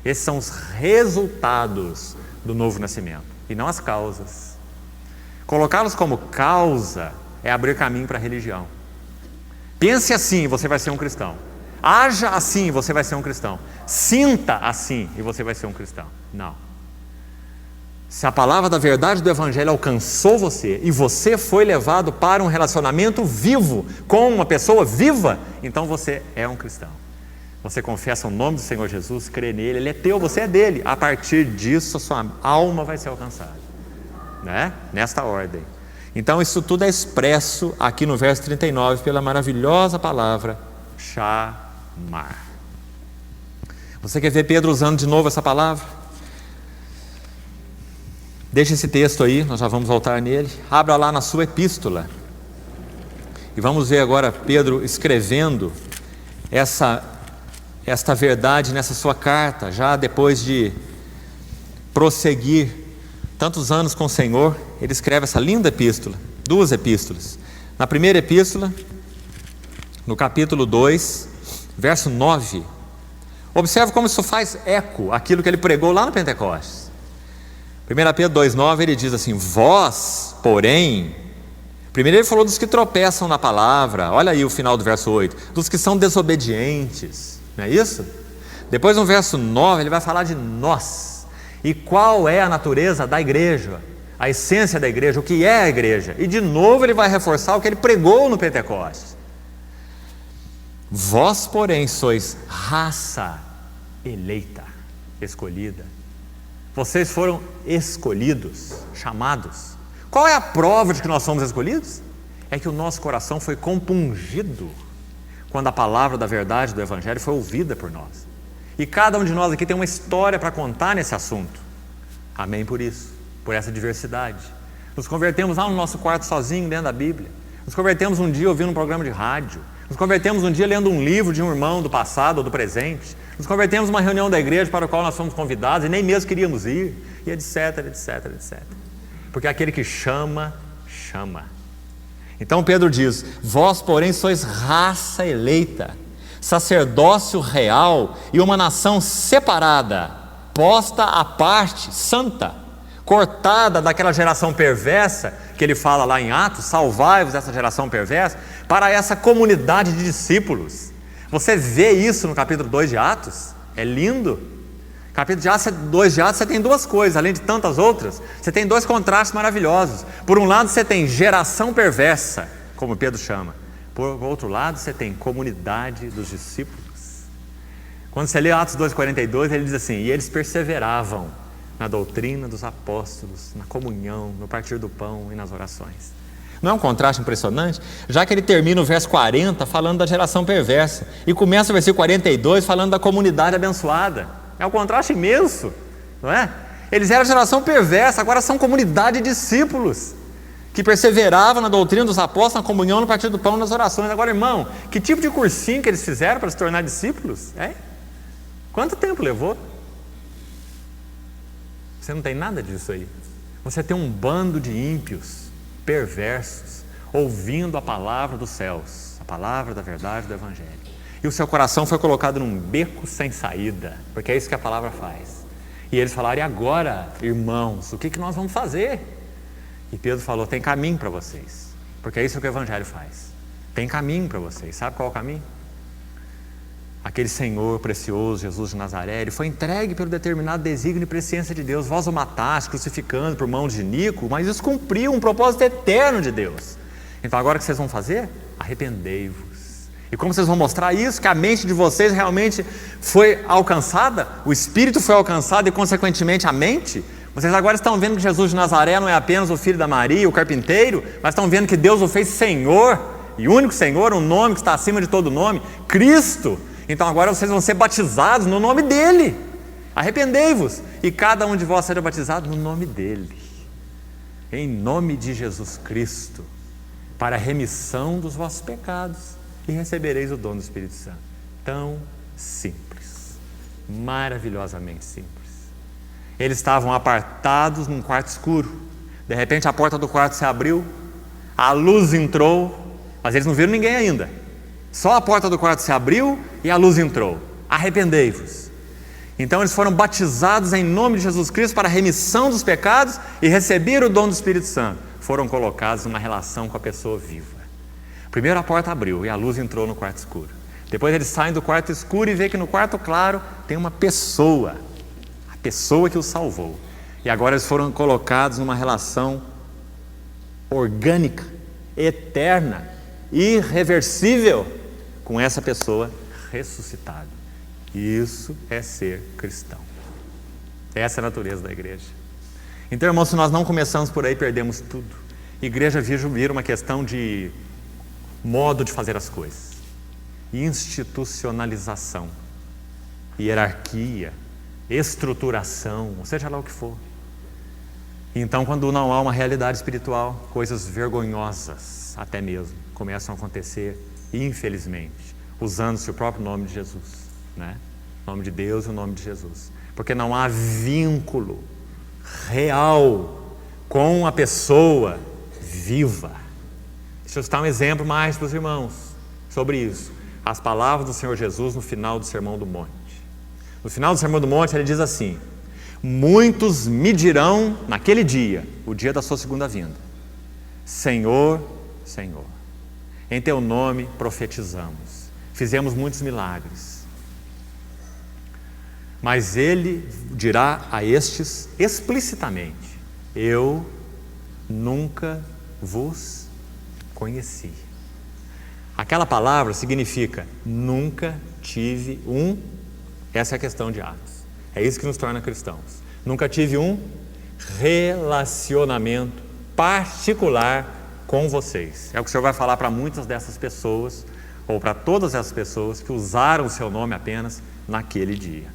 Esses são os resultados do novo nascimento, e não as causas. Colocá-los como causa é abrir caminho para a religião. Pense assim, você vai ser um cristão. Haja assim, você vai ser um cristão. Sinta assim, e você vai ser um cristão. Não. Se a palavra da verdade do Evangelho alcançou você, e você foi levado para um relacionamento vivo, com uma pessoa viva, então você é um cristão. Você confessa o nome do Senhor Jesus, crê nele, ele é teu, você é dele. A partir disso, a sua alma vai ser alcançada, né? Nesta ordem. Então isso tudo é expresso aqui no verso 39 pela maravilhosa palavra chamar. Você quer ver Pedro usando de novo essa palavra? Deixa esse texto aí, nós já vamos voltar nele. Abra lá na sua epístola. E vamos ver agora Pedro escrevendo esta verdade nessa sua carta, já depois de prosseguir tantos anos com o Senhor. Ele escreve essa linda epístola, duas epístolas. Na primeira epístola, no capítulo 2, verso 9, observe como isso faz eco aquilo que ele pregou lá no Pentecostes. 1 Pedro 2,9, ele diz assim: vós, porém, primeiro ele falou dos que tropeçam na palavra, olha aí o final do verso 8, dos que são desobedientes, não é isso? Depois no verso 9 ele vai falar de nós, e qual é a natureza da igreja, a essência da igreja, o que é a igreja, e de novo ele vai reforçar o que ele pregou no Pentecostes. Vós, porém, sois raça eleita, escolhida. Vocês foram escolhidos, chamados. Qual é a prova de que nós somos escolhidos? É que o nosso coração foi compungido quando a palavra da verdade do Evangelho foi ouvida por nós. E cada um de nós aqui tem uma história para contar nesse assunto. Amém por isso, por essa diversidade. Nos convertemos lá no nosso quarto sozinho, dentro da Bíblia. Nos convertemos um dia ouvindo um programa de rádio. Nos convertemos um dia lendo um livro de um irmão do passado ou do presente. Nos convertemos numa reunião da igreja para a qual nós fomos convidados e nem mesmo queríamos ir, e etc, etc, etc. Porque aquele que chama, chama. Então Pedro diz: vós, porém, sois raça eleita, sacerdócio real e uma nação separada, posta à parte, santa, cortada daquela geração perversa, que ele fala lá em Atos, salvai-vos dessa geração perversa, para essa comunidade de discípulos. Você vê isso no capítulo 2 de Atos? É lindo. Capítulo 2 de Atos você tem duas coisas, além de tantas outras, você tem dois contrastes maravilhosos. Por um lado você tem geração perversa, como Pedro chama. Por outro lado você tem comunidade dos discípulos. Quando você lê Atos 2,42, ele diz assim: e eles perseveravam na doutrina dos apóstolos, na comunhão, no partir do pão e nas orações. Não é um contraste impressionante? Já que ele termina o verso 40 falando da geração perversa e começa o versículo 42 falando da comunidade abençoada. É um contraste imenso, não é? Eles eram geração perversa, agora são comunidade de discípulos que perseveravam na doutrina dos apóstolos, na comunhão, no partir do pão e nas orações. Agora, irmão, que tipo de cursinho que eles fizeram para se tornar discípulos? Quanto tempo levou? Você não tem nada disso aí. Você tem um bando de ímpios, perversos, ouvindo a palavra dos céus, a palavra da verdade do Evangelho. E o seu coração foi colocado num beco sem saída, porque é isso que a palavra faz. E eles falaram: e agora, irmãos, o que nós vamos fazer? E Pedro falou: tem caminho para vocês, porque é isso que o Evangelho faz. Tem caminho para vocês. Sabe qual é o caminho? Aquele Senhor precioso, Jesus de Nazaré, ele foi entregue pelo determinado desígnio e presciência de Deus. Vós o mataste, crucificando por mão de Nico, mas isso cumpriu um propósito eterno de Deus. Então agora o que vocês vão fazer? Arrependei-vos. E como vocês vão mostrar isso? Que a mente de vocês realmente foi alcançada, o Espírito foi alcançado e consequentemente a mente. Vocês agora estão vendo que Jesus de Nazaré não é apenas o filho da Maria, o carpinteiro, mas estão vendo que Deus o fez Senhor, e único Senhor, um nome que está acima de todo nome, Cristo. Então agora vocês vão ser batizados no nome dEle. Arrependei-vos, e cada um de vós será batizado no nome dEle, em nome de Jesus Cristo, para a remissão dos vossos pecados, e recebereis o dom do Espírito Santo. Tão simples, maravilhosamente simples. Eles estavam apartados num quarto escuro. De repente a porta do quarto se abriu, a luz entrou, mas eles não viram ninguém ainda. Só a porta do quarto se abriu e a luz entrou. Arrependei-vos. Então eles foram batizados em nome de Jesus Cristo para a remissão dos pecados e receberam o dom do Espírito Santo. Foram colocados numa relação com a pessoa viva. Primeiro a porta abriu e a luz entrou no quarto escuro. Depois eles saem do quarto escuro e vê que no quarto claro tem uma pessoa. A pessoa que os salvou. E agora eles foram colocados numa relação orgânica, eterna, irreversível com essa pessoa ressuscitada. Isso é ser cristão. Essa é a natureza da igreja. Então, irmãos, se nós não começamos por aí, perdemos tudo. Igreja vira uma questão de modo de fazer as coisas, institucionalização, hierarquia, estruturação, seja lá o que for. Então, quando não há uma realidade espiritual, coisas vergonhosas até mesmo começam a acontecer, infelizmente, usando-se o próprio nome de Jesus, né? O nome de Deus e o nome de Jesus, porque não há vínculo real com a pessoa viva. Deixa eu citar um exemplo mais para os irmãos sobre isso. As palavras do Senhor Jesus no final do Sermão do Monte. No final do Sermão do Monte ele diz assim: muitos me dirão naquele dia, o dia da sua segunda vinda: Senhor, Senhor, em teu nome profetizamos, fizemos muitos milagres. Mas ele dirá a estes explicitamente: eu nunca vos conheci. Aquela palavra significa nunca tive essa é a questão de Atos. É isso que nos torna cristãos. Nunca tive um relacionamento particular com vocês. É o que o Senhor vai falar para muitas dessas pessoas, ou para todas essas pessoas que usaram o seu nome apenas naquele dia.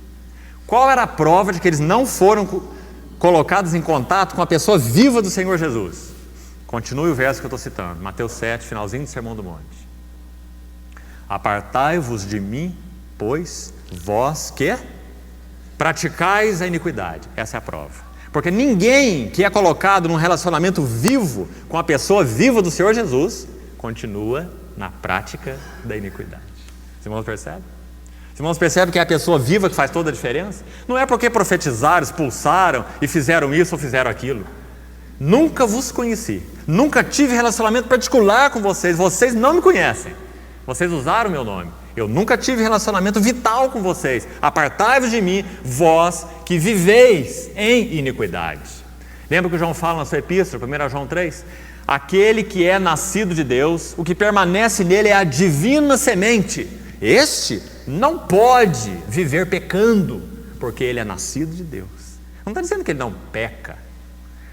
Qual era a prova de que eles não foram colocados em contato com a pessoa viva do Senhor Jesus? Continue o verso que eu estou citando, Mateus 7, finalzinho do Sermão do Monte. Apartai-vos de mim, pois vós que praticais a iniquidade. Essa é a prova. Porque ninguém que é colocado num relacionamento vivo com a pessoa viva do Senhor Jesus continua na prática da iniquidade. Os irmãos percebem? Os irmãos percebem que é a pessoa viva que faz toda a diferença? Não é porque profetizaram, expulsaram e fizeram isso ou fizeram aquilo. Nunca vos conheci, nunca tive relacionamento particular com vocês, vocês não me conhecem, vocês usaram o meu nome, eu nunca tive relacionamento vital com vocês. Apartai-vos de mim, vós que viveis em iniquidade. Lembra que João fala na sua epístola, 1 João 3? Aquele que é nascido de Deus, o que permanece nele é a divina semente. Este não pode viver pecando, porque ele é nascido de Deus. Não está dizendo que ele não peca,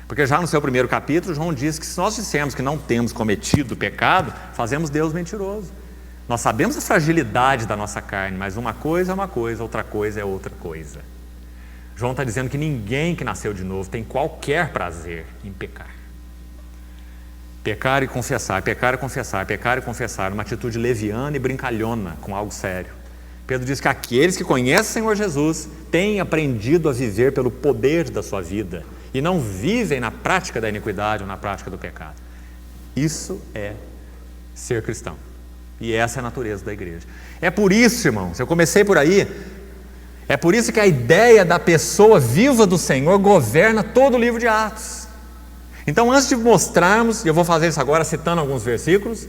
porque já no seu primeiro capítulo, João diz que se nós dissermos que não temos cometido pecado, fazemos Deus mentiroso. Nós sabemos a fragilidade da nossa carne, mas uma coisa é uma coisa, outra coisa é outra coisa. João está dizendo que ninguém que nasceu de novo tem qualquer prazer em pecar. Pecar e confessar, pecar e confessar, pecar e confessar, uma atitude leviana e brincalhona com algo sério. Pedro diz que aqueles que conhecem o Senhor Jesus têm aprendido a viver pelo poder da sua vida e não vivem na prática da iniquidade ou na prática do pecado. Isso é ser cristão. E essa é a natureza da igreja. É por isso, irmãos, eu comecei por aí, é por isso que a ideia da pessoa viva do Senhor governa todo o livro de Atos. Então, antes de mostrarmos, e eu vou fazer isso agora citando alguns versículos,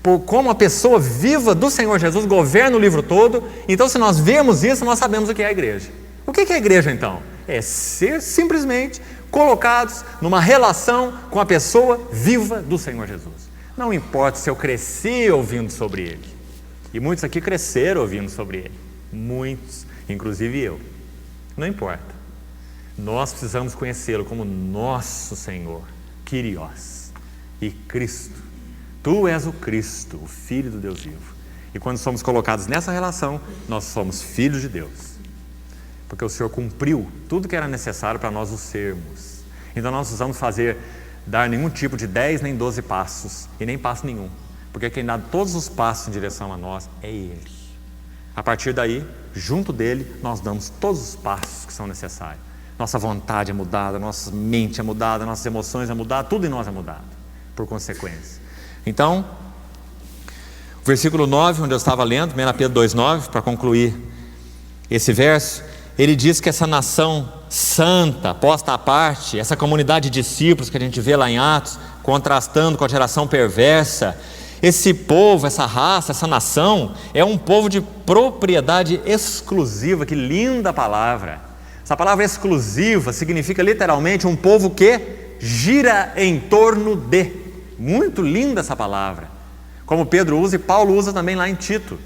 por como a pessoa viva do Senhor Jesus governa o livro todo, então se nós vemos isso, nós sabemos o que é a igreja. O que é a igreja então? É ser simplesmente colocados numa relação com a pessoa viva do Senhor Jesus. Não importa se eu cresci ouvindo sobre Ele, e muitos aqui cresceram ouvindo sobre Ele, muitos, inclusive eu, não importa, nós precisamos conhecê-lo como nosso Senhor, Kyrios, e Cristo. Tu és o Cristo, o Filho do Deus vivo. E quando somos colocados nessa relação, nós somos filhos de Deus, porque o Senhor cumpriu tudo que era necessário para nós o sermos. Então nós não precisamos dar nenhum tipo de 10 nem 12 passos, e nem passo nenhum, porque quem dá todos os passos em direção a nós é Ele. A partir daí, junto dele, nós damos todos os passos que são necessários. Nossa vontade é mudada, nossa mente é mudada, nossas emoções é mudada, tudo em nós é mudado, por consequência. Então, o versículo 9, onde eu estava lendo, 1 Pedro 2,9, para concluir esse verso, ele diz que essa nação santa, posta à parte, essa comunidade de discípulos que a gente vê lá em Atos, contrastando com a geração perversa, esse povo, essa raça, essa nação, é um povo de propriedade exclusiva. Que linda palavra! Essa palavra exclusiva significa literalmente um povo que gira em torno de. Muito linda essa palavra, como Pedro usa e Paulo usa também lá em Tito,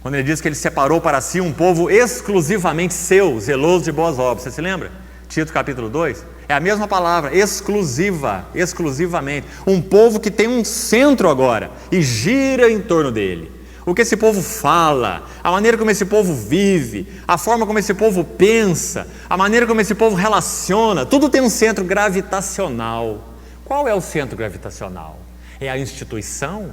quando ele diz que ele separou para si um povo exclusivamente seu, zeloso de boas obras. Você se lembra? Tito capítulo 2, é a mesma palavra, exclusiva, exclusivamente, um povo que tem um centro agora e gira em torno dele. O que esse povo fala, a maneira como esse povo vive, a forma como esse povo pensa, a maneira como esse povo relaciona, tudo tem um centro gravitacional. Qual é o centro gravitacional? É a instituição?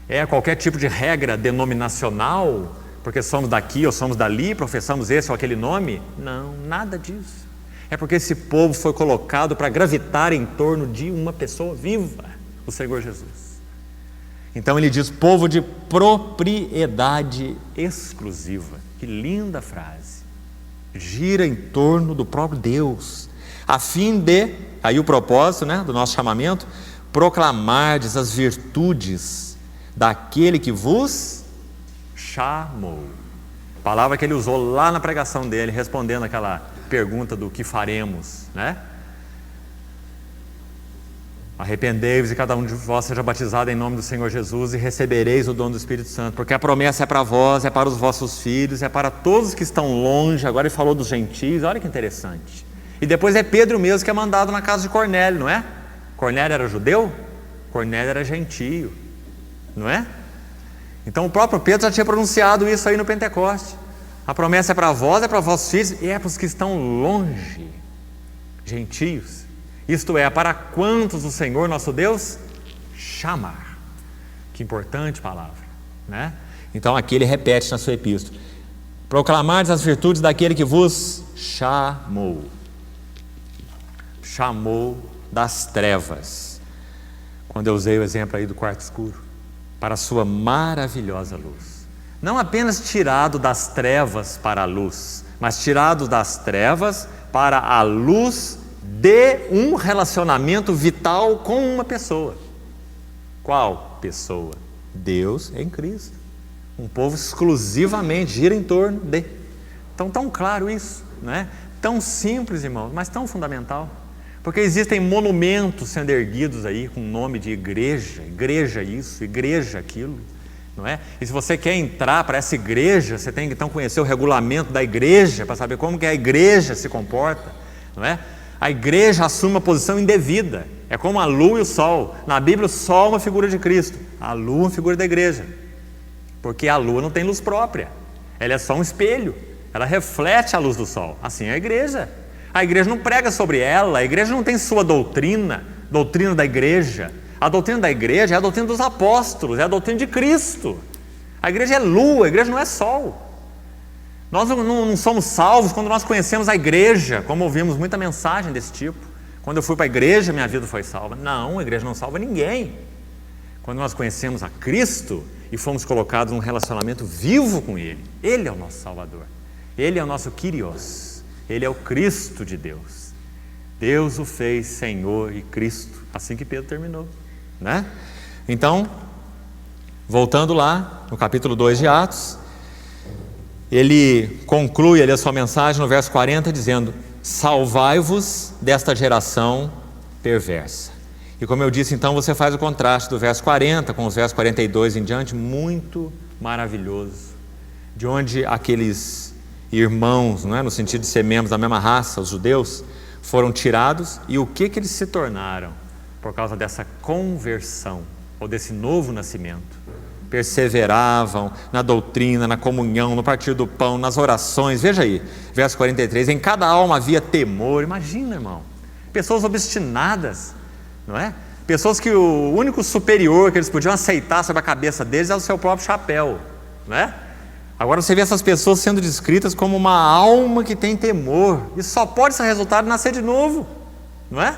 É qualquer tipo de regra denominacional? Porque somos daqui ou somos dali, professamos esse ou aquele nome? Não, nada disso. É porque esse povo foi colocado para gravitar em torno de uma pessoa viva, o Senhor Jesus. Então ele diz povo de propriedade exclusiva. Que linda frase. Gira em torno do próprio Deus, a fim de, aí o propósito, do nosso chamamento, proclamardes as virtudes daquele que vos chamou. Palavra que ele usou lá na pregação dele, respondendo aquela pergunta do que faremos, Arrependei-vos e cada um de vós seja batizado em nome do Senhor Jesus e recebereis o dom do Espírito Santo, porque a promessa é para vós, é para os vossos filhos, é para todos que estão longe. Agora ele falou dos gentios, olha que interessante. E depois é Pedro mesmo que é mandado na casa de Cornélio, não é? Cornélio era judeu? Cornélio era gentio, não é? Então o próprio Pedro já tinha pronunciado isso aí no Pentecoste. A promessa é para vós, é para vossos filhos e é para os que estão longe, gentios. Isto é, para quantos o Senhor nosso Deus chamar. Que importante palavra, Então aqui ele repete na sua epístola: proclamardes as virtudes daquele que vos chamou. Chamou das trevas, quando eu usei o exemplo aí do quarto escuro, para a sua maravilhosa luz. Não apenas tirado das trevas para a luz, mas tirado das trevas para a luz de um relacionamento vital com uma pessoa. Qual pessoa? Deus em Cristo. Um povo exclusivamente gira em torno de. Então, tão claro isso, Tão simples, irmãos, mas tão fundamental. Porque existem monumentos sendo erguidos aí com o nome de igreja, igreja isso, igreja aquilo, E se você quer entrar para essa igreja, você tem que então conhecer o regulamento da igreja para saber como que a igreja se comporta, A igreja assume uma posição indevida, é como a lua e o sol. Na Bíblia o sol é uma figura de Cristo, a lua é uma figura da igreja, porque a lua não tem luz própria, ela é só um espelho, ela reflete a luz do sol. Assim é a igreja. A igreja não prega sobre ela, a igreja não tem sua doutrina da igreja. A doutrina da igreja é a doutrina dos apóstolos, é a doutrina de Cristo. A igreja é lua, a igreja não é sol. Nós não somos salvos quando nós conhecemos a igreja, como ouvimos muita mensagem desse tipo. Quando eu fui para a igreja, minha vida foi salva. Não, a igreja não salva ninguém. Quando nós conhecemos a Cristo e fomos colocados num relacionamento vivo com Ele, Ele é o nosso Salvador. Ele é o nosso Kyrios. Ele é o Cristo de Deus. Deus o fez Senhor e Cristo. Assim que Pedro terminou, né? Então, voltando lá no capítulo 2 de Atos, ele conclui ali a sua mensagem no verso 40 dizendo: salvai-vos desta geração perversa. E como eu disse, então você faz o contraste do verso 40 com os versos 42 em diante, muito maravilhoso, de onde aqueles irmãos, não é, no sentido de ser membros da mesma raça, os judeus, foram tirados, e o que eles se tornaram por causa dessa conversão, ou desse novo nascimento. Perseveravam na doutrina, na comunhão, no partir do pão, nas orações. Veja aí, verso 43, em cada alma havia temor. Imagina, irmão, pessoas obstinadas, não é? Pessoas que o único superior que eles podiam aceitar sobre a cabeça deles é o seu próprio chapéu, não é? Agora você vê essas pessoas sendo descritas como uma alma que tem temor. Isso só pode ser resultado de nascer de novo, não é?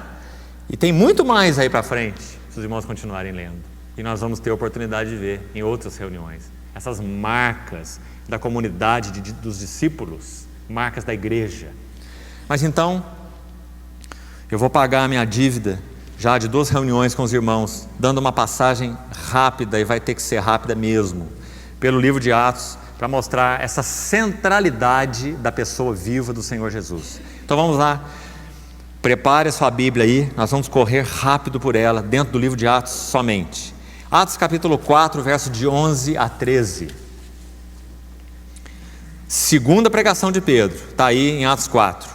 E tem muito mais aí para frente, se os irmãos continuarem lendo. E nós vamos ter a oportunidade de ver em outras reuniões essas marcas da comunidade dos discípulos, marcas da igreja. Mas então, eu vou pagar a minha dívida já de 2 reuniões com os irmãos, dando uma passagem rápida, e vai ter que ser rápida mesmo, pelo livro de Atos, para mostrar essa centralidade da pessoa viva do Senhor Jesus. Então vamos lá. Prepare a sua Bíblia aí, nós vamos correr rápido por ela, dentro do livro de Atos somente. Atos capítulo 4, verso de 11 a 13. Segunda pregação de Pedro, está aí em Atos 4.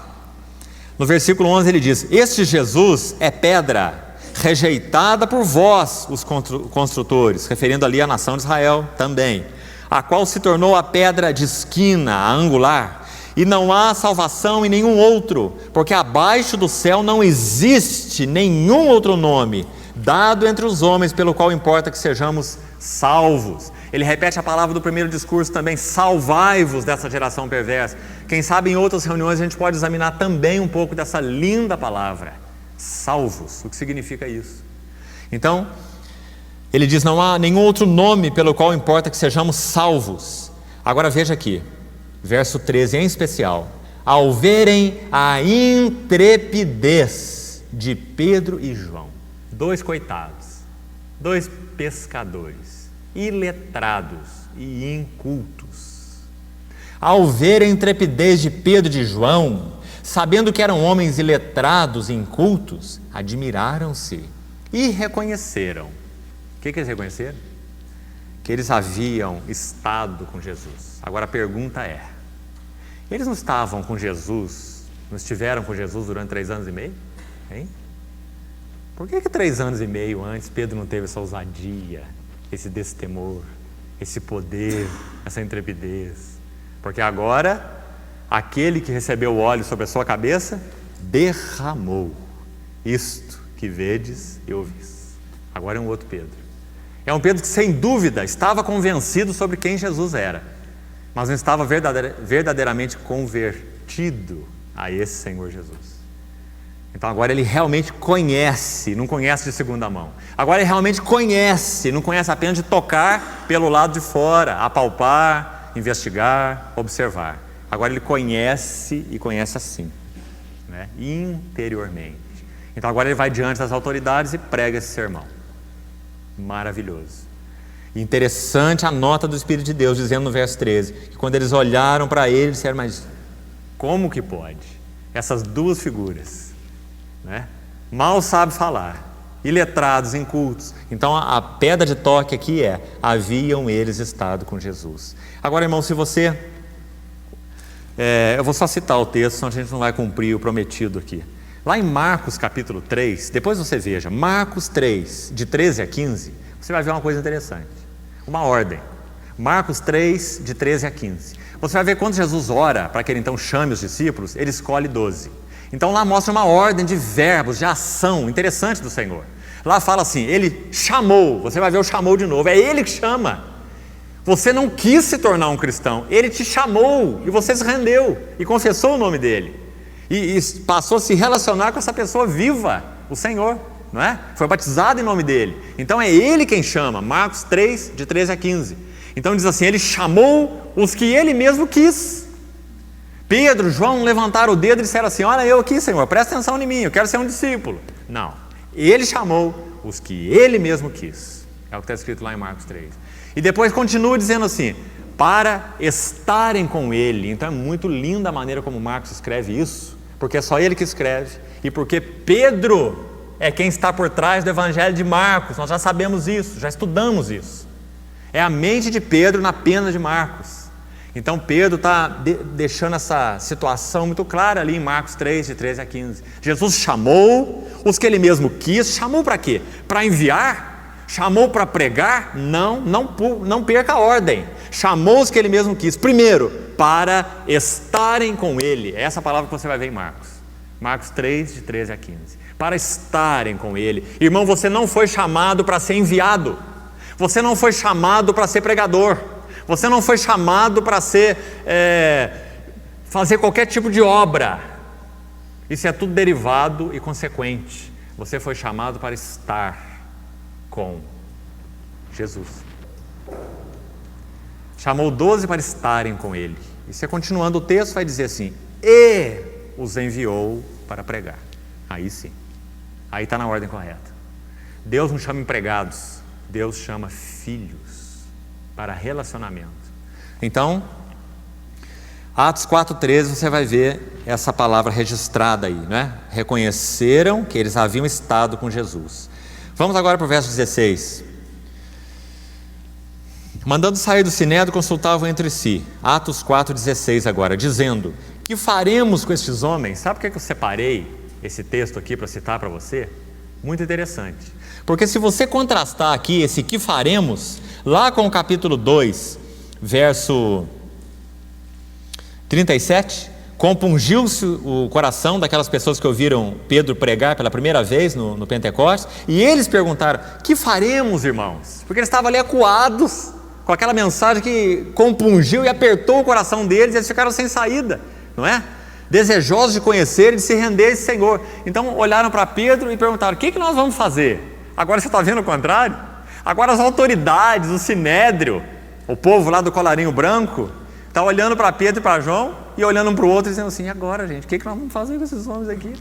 No versículo 11 ele diz: este Jesus é pedra, rejeitada por vós, os construtores, referindo ali à nação de Israel também, a qual se tornou a pedra de esquina, a angular, e não há salvação em nenhum outro, porque abaixo do céu não existe nenhum outro nome dado entre os homens pelo qual importa que sejamos salvos. Ele repete a palavra do primeiro discurso também: salvai-vos dessa geração perversa. Quem sabe em outras reuniões a gente pode examinar também um pouco dessa linda palavra, salvos. O que significa isso? Então, ele diz: não há nenhum outro nome pelo qual importa que sejamos salvos. Agora veja aqui, verso 13 em especial: ao verem a intrepidez de Pedro e João, 2 coitados, 2 pescadores, iletrados e incultos. Ao ver a intrepidez de Pedro e de João, sabendo que eram homens iletrados e incultos, admiraram-se e reconheceram. O que eles reconheceram? Que eles haviam estado com Jesus. Agora a pergunta é: eles não estavam com Jesus, não estiveram com Jesus durante 3 anos e meio? Hein? Por que 3 anos e meio antes Pedro não teve essa ousadia, esse destemor, esse poder, essa intrepidez? Porque agora, aquele que recebeu o óleo sobre a sua cabeça, derramou isto que vedes e ouvis. Agora é um outro Pedro. É um Pedro que, sem dúvida, estava convencido sobre quem Jesus era, mas não estava verdadeiramente convertido a esse Senhor Jesus. Então agora ele realmente conhece, não conhece de segunda mão. Agora ele realmente conhece, não conhece apenas de tocar pelo lado de fora, apalpar, investigar, observar. Agora ele conhece, e conhece assim, né? Interiormente. Então agora ele vai diante das autoridades e prega esse sermão. Maravilhoso. Interessante a nota do Espírito de Deus, dizendo no verso 13, que quando eles olharam para ele, disseram: mas como que pode? Essas 2 figuras, né? Mal sabe falar, iletrados, incultos. Então a pedra de toque aqui é: haviam eles estado com Jesus. Agora, irmão, se você... eu vou só citar o texto, senão a gente não vai cumprir o prometido aqui. Lá em Marcos capítulo 3, depois você veja, Marcos 3, de 13 a 15, você vai ver uma coisa interessante, uma ordem. Marcos 3, de 13 a 15. Você vai ver quando Jesus ora para que ele então chame os discípulos, ele escolhe 12. Então lá mostra uma ordem de verbos, de ação interessante do Senhor. Lá fala assim: ele chamou, você vai ver o chamou de novo, é ele que chama. Você não quis se tornar um cristão, Ele te chamou e você se rendeu e confessou o nome dEle. E passou a se relacionar com essa pessoa viva, o Senhor, não é? Foi batizado em nome dEle. Então é Ele quem chama, Marcos 3, de 13 a 15. Então diz assim, Ele chamou os que Ele mesmo quis. Pedro, João levantaram o dedo e disseram assim, olha eu aqui, Senhor, presta atenção em mim, eu quero ser um discípulo. Não, Ele chamou os que Ele mesmo quis. É o que está escrito lá em Marcos 3. E depois continua dizendo assim, para estarem com Ele. Então é muito linda a maneira como Marcos escreve isso, porque é só ele que escreve, e porque Pedro é quem está por trás do Evangelho de Marcos. Nós já sabemos isso, já estudamos isso. É a mente de Pedro na pena de Marcos. Então Pedro está deixando essa situação muito clara ali em Marcos 3, de 13 a 15. Jesus chamou os que Ele mesmo quis. Chamou para quê? Para enviar? Chamou para pregar? Não perca a ordem. Chamou os que Ele mesmo quis. Primeiro, para estarem com Ele. É essa palavra que você vai ver em Marcos. Marcos 3, de 13 a 15. Para estarem com Ele. Irmão, você não foi chamado para ser enviado. Você não foi chamado para ser pregador. Você não foi chamado para ser, fazer qualquer tipo de obra. Isso é tudo derivado e consequente. Você foi chamado para estar com Jesus. Chamou 12 para estarem com Ele. E você continuando o texto vai dizer assim, e os enviou para pregar. Aí sim, aí está na ordem correta. Deus não chama empregados, Deus chama filhos para relacionamento. Então, Atos 4,13 você vai ver essa palavra registrada aí, né? Reconheceram que eles haviam estado com Jesus. Vamos agora para o verso 16. Mandando sair do sinédrio, consultavam entre si. Atos 4,16 agora, dizendo, que faremos com estes homens? Sabe por que eu separei esse texto aqui para citar para você? Muito interessante. Porque se você contrastar aqui esse que faremos, lá com o capítulo 2, verso 37, compungiu-se o coração daquelas pessoas que ouviram Pedro pregar pela primeira vez no Pentecostes, e eles perguntaram, que faremos, irmãos? Porque eles estavam ali acuados com aquela mensagem que compungiu e apertou o coração deles, e eles ficaram sem saída, não é? Desejosos de conhecer e de se render a esse Senhor. Então olharam para Pedro e perguntaram, o que nós vamos fazer? Agora você está vendo o contrário? Agora as autoridades, o sinédrio, o povo lá do colarinho branco, está olhando para Pedro e para João e olhando um para o outro e dizendo assim, e agora gente, o que nós vamos fazer com esses homens aqui?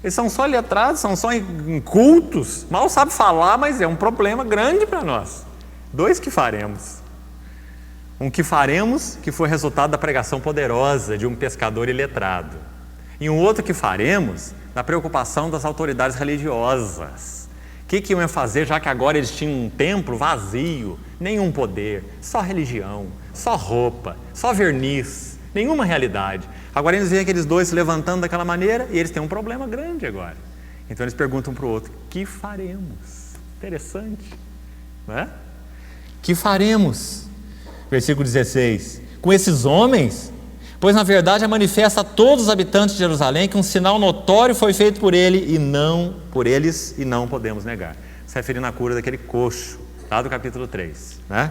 Eles são só letrados, são só incultos, mal sabem falar, mas é um problema grande para nós. 2 que faremos. Um que faremos, que foi resultado da pregação poderosa de um pescador iletrado. E um outro que faremos, da preocupação das autoridades religiosas. O que iam fazer, já que agora eles tinham um templo vazio, nenhum poder, só religião, só roupa, só verniz, nenhuma realidade. Agora eles veem aqueles 2 se levantando daquela maneira e eles têm um problema grande agora. Então eles perguntam um para o outro, que faremos? Interessante, não é? Que faremos? Versículo 16, com esses homens, pois na verdade é manifesta a todos os habitantes de Jerusalém que um sinal notório foi feito por ele e não por eles, e não podemos negar. Se referindo à cura daquele coxo, lá do capítulo 3, né?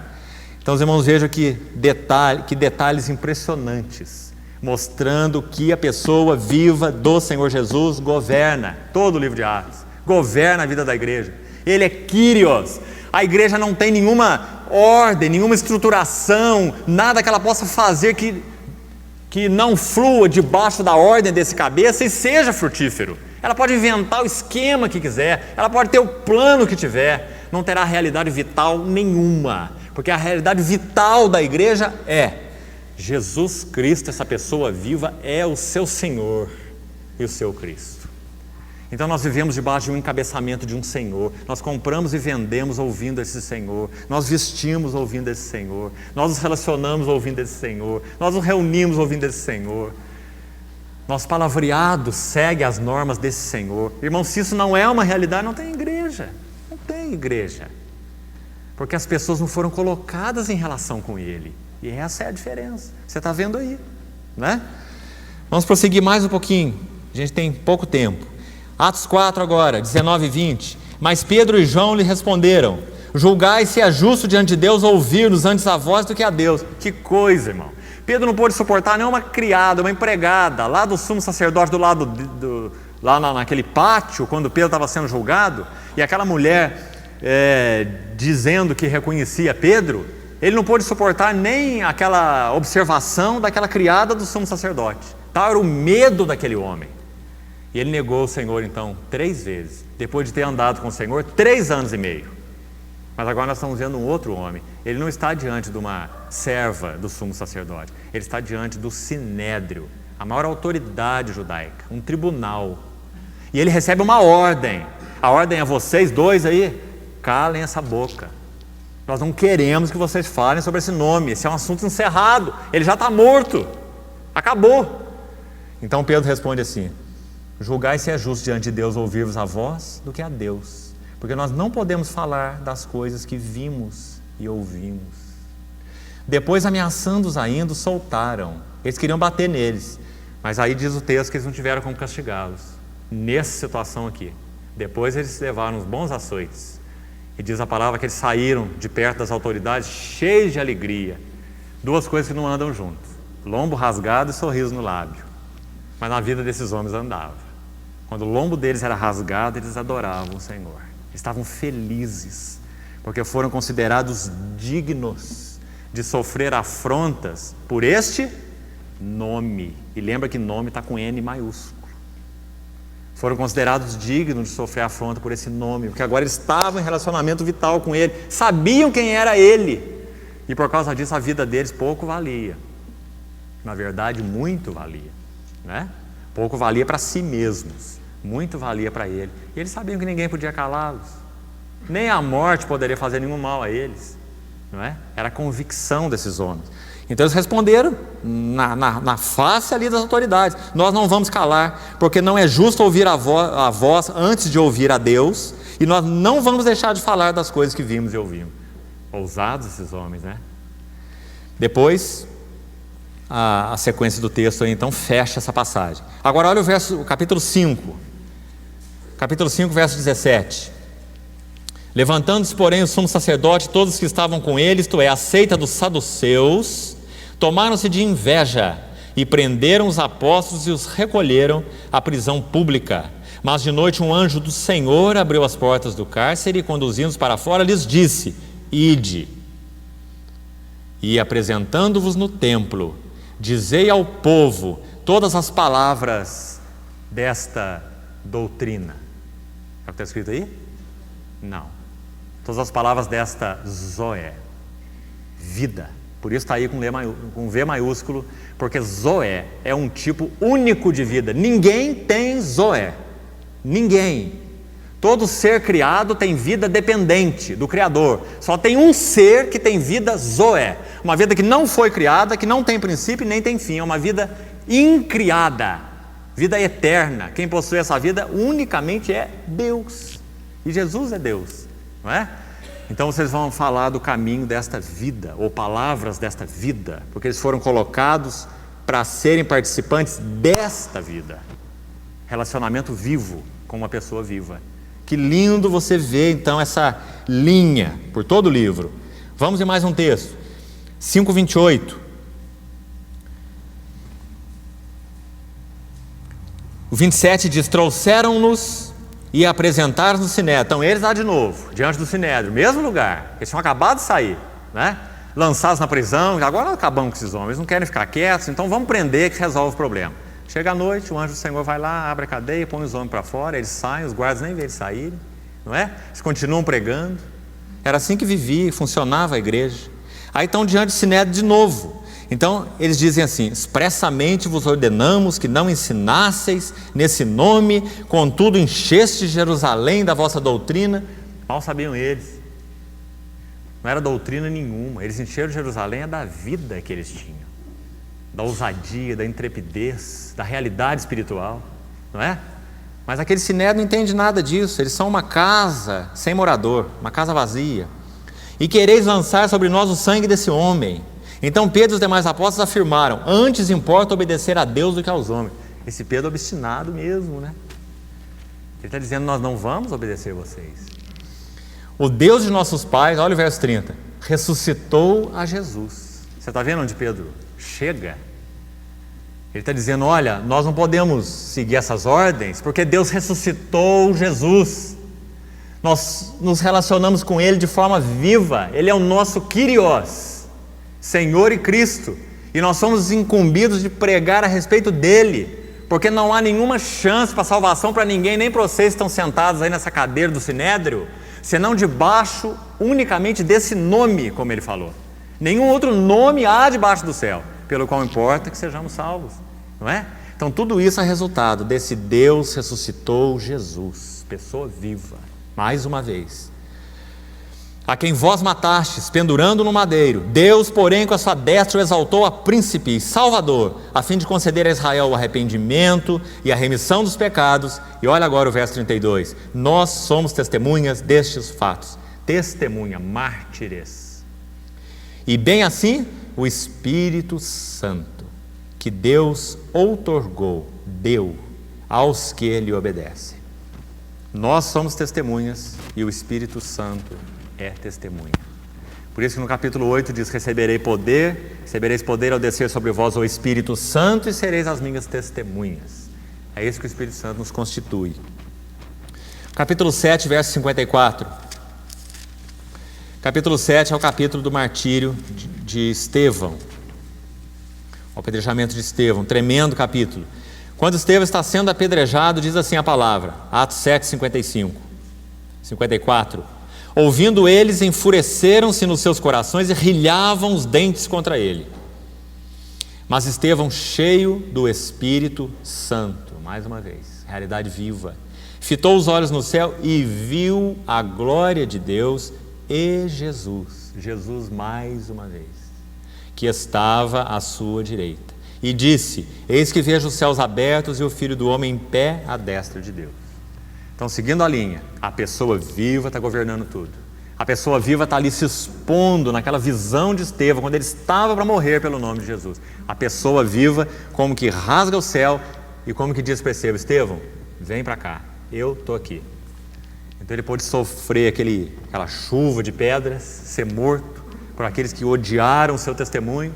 Então os irmãos vejam que detalhes impressionantes, mostrando que a pessoa viva do Senhor Jesus governa todo o livro de Atos, governa a vida da igreja. Ele é Kyrios. A igreja não tem nenhuma ordem, nenhuma estruturação, nada que ela possa fazer que não flua debaixo da ordem desse cabeça e seja frutífero. Ela pode inventar o esquema que quiser, ela pode ter o plano que tiver, não terá realidade vital nenhuma, porque a realidade vital da igreja é Jesus Cristo, essa pessoa viva, é o seu Senhor e o seu Cristo. Então nós vivemos debaixo de um encabeçamento de um Senhor, nós compramos e vendemos ouvindo esse Senhor, nós vestimos ouvindo esse Senhor, nós nos relacionamos ouvindo esse Senhor, nós nos reunimos ouvindo esse Senhor, nosso palavreado segue as normas desse Senhor. Irmão, se isso não é uma realidade, não tem igreja, não tem igreja, porque as pessoas não foram colocadas em relação com Ele, e essa é a diferença, você está vendo aí, né? Vamos prosseguir mais um pouquinho, a gente tem pouco tempo. Atos 4 agora, 19 e 20. Mas Pedro e João lhe responderam, julgai se é justo diante de Deus ouvir-nos antes a voz do que a Deus. Que coisa, irmão. Pedro não pôde suportar nenhuma criada, uma empregada, lá do sumo sacerdote, do lado lá naquele pátio, quando Pedro estava sendo julgado, e aquela mulher dizendo que reconhecia Pedro. Ele não pôde suportar nem aquela observação daquela criada do sumo sacerdote. Tal era o medo daquele homem. E ele negou o Senhor então 3 vezes, depois de ter andado com o Senhor 3 anos e meio. Mas agora nós estamos vendo um outro homem. Ele não está diante de uma serva do sumo sacerdote. Ele está diante do Sinédrio, a maior autoridade judaica, um tribunal. E ele recebe uma ordem. A ordem é: vocês dois aí, calem essa boca. Nós não queremos que vocês falem sobre esse nome. Esse é um assunto encerrado. Ele já está morto. Acabou. Então Pedro responde assim: julgai se é justo diante de Deus ouvir-vos a vós do que a Deus. Porque nós não podemos falar das coisas que vimos e ouvimos. Depois, ameaçando-os ainda, os soltaram. Eles queriam bater neles. Mas aí diz o texto que eles não tiveram como castigá-los. Nessa situação aqui. Depois eles levaram uns bons açoites. E diz a palavra que eles saíram de perto das autoridades cheios de alegria. 2 coisas que não andam juntas: lombo rasgado e sorriso no lábio. Mas na vida desses homens andava. Quando o lombo deles era rasgado, eles adoravam o Senhor. Estavam felizes, porque foram considerados dignos de sofrer afrontas por este nome. E lembra que nome está com N maiúsculo. Foram considerados dignos de sofrer afronta por esse nome, porque agora eles estavam em relacionamento vital com Ele, sabiam quem era Ele, e por causa disso a vida deles pouco valia. Na verdade, muito valia, né? Pouco valia para si mesmos, muito valia para Ele. E eles sabiam que ninguém podia calá-los, nem a morte poderia fazer nenhum mal a eles, não é? Era a convicção desses homens. Então eles responderam na face ali das autoridades: nós não vamos calar, porque não é justo ouvir a voz antes de ouvir a Deus, e nós não vamos deixar de falar das coisas que vimos e ouvimos. Ousados esses homens, né? Depois, a sequência do texto aí, então fecha essa passagem. Agora olha o capítulo 5, verso 17. Levantando-se, porém, o sumo sacerdote e todos que estavam com ele, isto é, a seita dos saduceus, tomaram-se de inveja e prenderam os apóstolos e os recolheram à prisão pública. Mas de noite um anjo do Senhor abriu as portas do cárcere e, conduzindo-os para fora, lhes disse: ide, e apresentando-vos no templo, dizei ao povo todas as palavras desta doutrina. É o que está escrito aí? Não. Todas as palavras desta Zoé, vida. Por isso está aí com V maiúsculo, porque Zoé é um tipo único de vida. Ninguém tem Zoé. Ninguém. Todo ser criado tem vida dependente do Criador. Só tem um ser que tem vida Zoé. Uma vida que não foi criada, que não tem princípio e nem tem fim. É uma vida incriada. Vida eterna. Quem possui essa vida unicamente é Deus. E Jesus é Deus, não é? Então vocês vão falar do caminho desta vida, ou palavras desta vida, porque eles foram colocados para serem participantes desta vida. Relacionamento vivo com uma pessoa viva. Que lindo você ver então essa linha por todo o livro. Vamos em mais um texto, 5:28. O 27 diz: trouxeram-nos e apresentaram no Sinédrio. Então eles lá de novo, diante do Sinédrio, mesmo lugar. Eles tinham acabado de sair, né? Lançados na prisão. Agora acabamos com esses homens, eles não querem ficar quietos, então vamos prender que resolve o problema. Chega a noite, o anjo do Senhor vai lá, abre a cadeia, põe os homens para fora, eles saem, os guardas nem veem eles saírem, não é? Eles continuam pregando. Era assim que vivia, funcionava a igreja. Aí estão diante do Sinédrio de novo. Então eles dizem assim: expressamente vos ordenamos que não ensinasseis nesse nome, contudo encheste Jerusalém da vossa doutrina. Mal sabiam eles, não era doutrina nenhuma. Eles encheram Jerusalém da vida que eles tinham, da ousadia, da intrepidez, da realidade espiritual, não é? Mas aquele Sinédrio não entende nada disso. Eles são uma casa sem morador, uma casa vazia. E quereis lançar sobre nós o sangue desse homem. Então Pedro e os demais apóstolos afirmaram: antes importa obedecer a Deus do que aos homens. Esse Pedro obstinado mesmo, né? Ele está dizendo: nós não vamos obedecer vocês. O Deus de nossos pais, olha o verso 30, ressuscitou a Jesus. Você está vendo onde Pedro chega? Ele está dizendo, olha, nós não podemos seguir essas ordens, porque Deus ressuscitou Jesus. Nós nos relacionamos com Ele de forma viva. Ele é o nosso Kyrios, Senhor e Cristo. E nós somos incumbidos de pregar a respeito dEle, porque não há nenhuma chance para salvação para ninguém, nem para vocês que estão sentados aí nessa cadeira do Sinédrio, senão debaixo unicamente desse nome, como ele falou. Nenhum outro nome há debaixo do céu, pelo qual importa que sejamos salvos, não é? Então tudo isso é resultado desse Deus ressuscitou Jesus, pessoa viva, mais uma vez. A quem vós matastes, pendurando no madeiro, Deus, porém, com a sua destra o exaltou a príncipe e salvador, a fim de conceder a Israel o arrependimento e a remissão dos pecados. E olha agora o verso 32, nós somos testemunhas destes fatos, testemunha, mártires. E bem assim, o Espírito Santo, que Deus outorgou, deu aos que lhe obedecem. Nós somos testemunhas e o Espírito Santo é testemunha. Por isso que no capítulo 8 diz, recebereis poder ao descer sobre vós o Espírito Santo e sereis as minhas testemunhas. É isso que o Espírito Santo nos constitui. Capítulo 7, verso 54. Capítulo 7 é o capítulo do martírio de Estevão, o apedrejamento de Estevão, tremendo capítulo. Quando Estevão está sendo apedrejado, diz assim a palavra, Atos 7, 54. Ouvindo eles, enfureceram-se nos seus corações e rilhavam os dentes contra ele. Mas Estevão, cheio do Espírito Santo, mais uma vez, realidade viva, fitou os olhos no céu e viu a glória de Deus e Jesus mais uma vez, que estava à sua direita. E disse, eis que vejo os céus abertos e o Filho do Homem em pé à destra de Deus. Então, seguindo a linha, a pessoa viva está governando tudo. A pessoa viva está ali se expondo naquela visão de Estevão, quando ele estava para morrer pelo nome de Jesus. A pessoa viva como que rasga o céu e como que diz para Estevão, vem para cá, eu estou aqui. Então ele pôde sofrer aquela chuva de pedras, ser morto por aqueles que odiaram o seu testemunho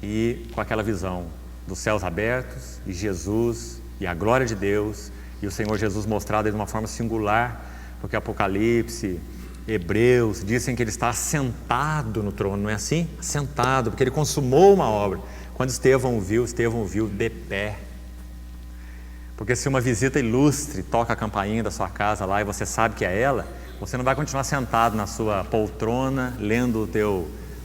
e com aquela visão dos céus abertos e Jesus e a glória de Deus e o Senhor Jesus mostrado de uma forma singular, porque Apocalipse, Hebreus dizem que ele está assentado no trono, não é assim? Assentado, porque ele consumou uma obra. Quando Estevão viu de pé. Porque se uma visita ilustre toca a campainha da sua casa lá e você sabe que é ela, você não vai continuar sentado na sua poltrona, lendo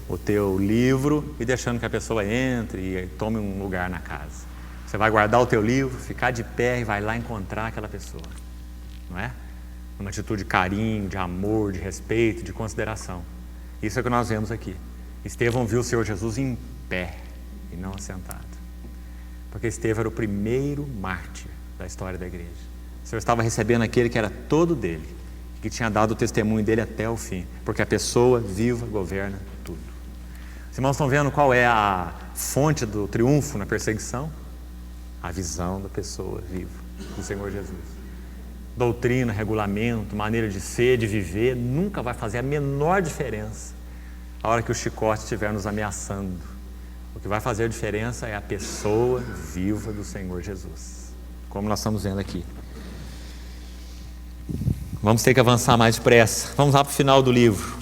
o teu livro e deixando que a pessoa entre e tome um lugar na casa. Você vai guardar o teu livro, ficar de pé e vai lá encontrar aquela pessoa, não é? Uma atitude de carinho, de amor, de respeito, de consideração. Isso é o que nós vemos aqui. Estevão viu o Senhor Jesus em pé e não assentado, porque Estevão era o primeiro mártir da história da igreja. O Senhor estava recebendo aquele que era todo dele, que tinha dado o testemunho dele até o fim, porque a pessoa viva governa tudo. Os irmãos estão vendo qual é a fonte do triunfo na perseguição? A visão da pessoa viva, do Senhor Jesus. Doutrina, regulamento, maneira de ser, de viver, nunca vai fazer a menor diferença a hora que o chicote estiver nos ameaçando. O que vai fazer a diferença é a pessoa viva do Senhor Jesus, como nós estamos vendo aqui. Vamos ter que avançar mais depressa. Vamos lá para o final do livro.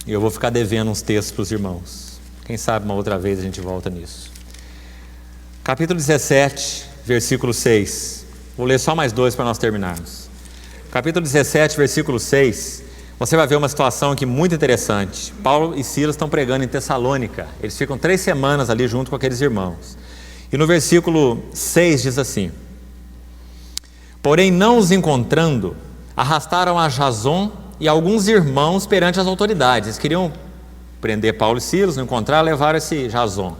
E eu vou ficar devendo uns textos para os irmãos. Quem sabe uma outra vez a gente volta nisso. Capítulo 17, versículo 6. Vou ler só mais 2 para nós terminarmos. Capítulo 17, versículo 6. Você vai ver uma situação aqui muito interessante. Paulo e Silas estão pregando em Tessalônica. Eles ficam 3 semanas ali junto com aqueles irmãos. E no versículo 6 diz assim: porém, não os encontrando, arrastaram a Jason e alguns irmãos perante as autoridades. Eles queriam prender Paulo e Silas, não encontraram, levaram esse Jason,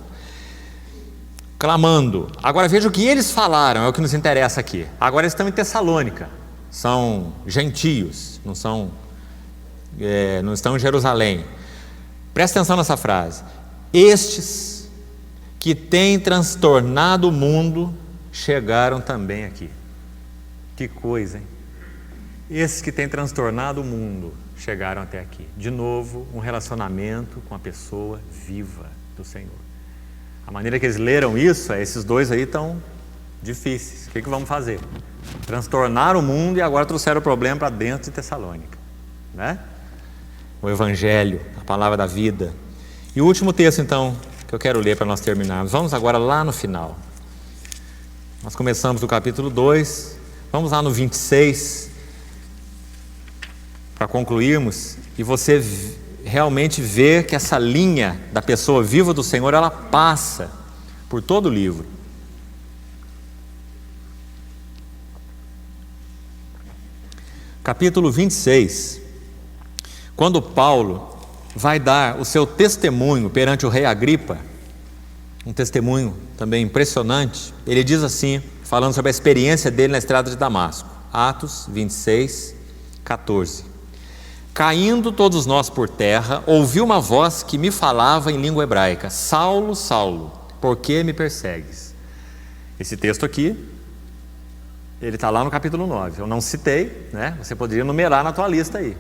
clamando. Agora veja o que eles falaram, é o que nos interessa aqui. Agora eles estão em Tessalônica, são gentios, não estão em Jerusalém. Presta atenção nessa frase: estes que têm transtornado o mundo chegaram também aqui. Que coisa, hein? Esses que têm transtornado o mundo chegaram até aqui. De novo, um relacionamento com a pessoa viva do Senhor. A maneira que eles leram isso é: esses dois aí estão difíceis. O que vamos fazer? Transtornaram o mundo e agora trouxeram o problema para dentro de Tessalônica, né? O Evangelho, a palavra da vida. E o último texto, então, que eu quero ler para nós terminarmos. Vamos agora lá no final. Nós começamos no capítulo 2, vamos lá no 26, para concluirmos, e você realmente ver que essa linha da pessoa viva do Senhor, ela passa por todo o livro. Capítulo 26, quando Paulo vai dar o seu testemunho perante o rei Agripa, um testemunho também impressionante, ele diz assim, falando sobre a experiência dele na estrada de Damasco, Atos 26, 14. Caindo todos nós por terra, ouvi uma voz que me falava em língua hebraica: Saulo, Saulo, por que me persegues? Esse texto aqui, ele está lá no capítulo 9, eu não citei, né? Você poderia numerar na tua lista aí.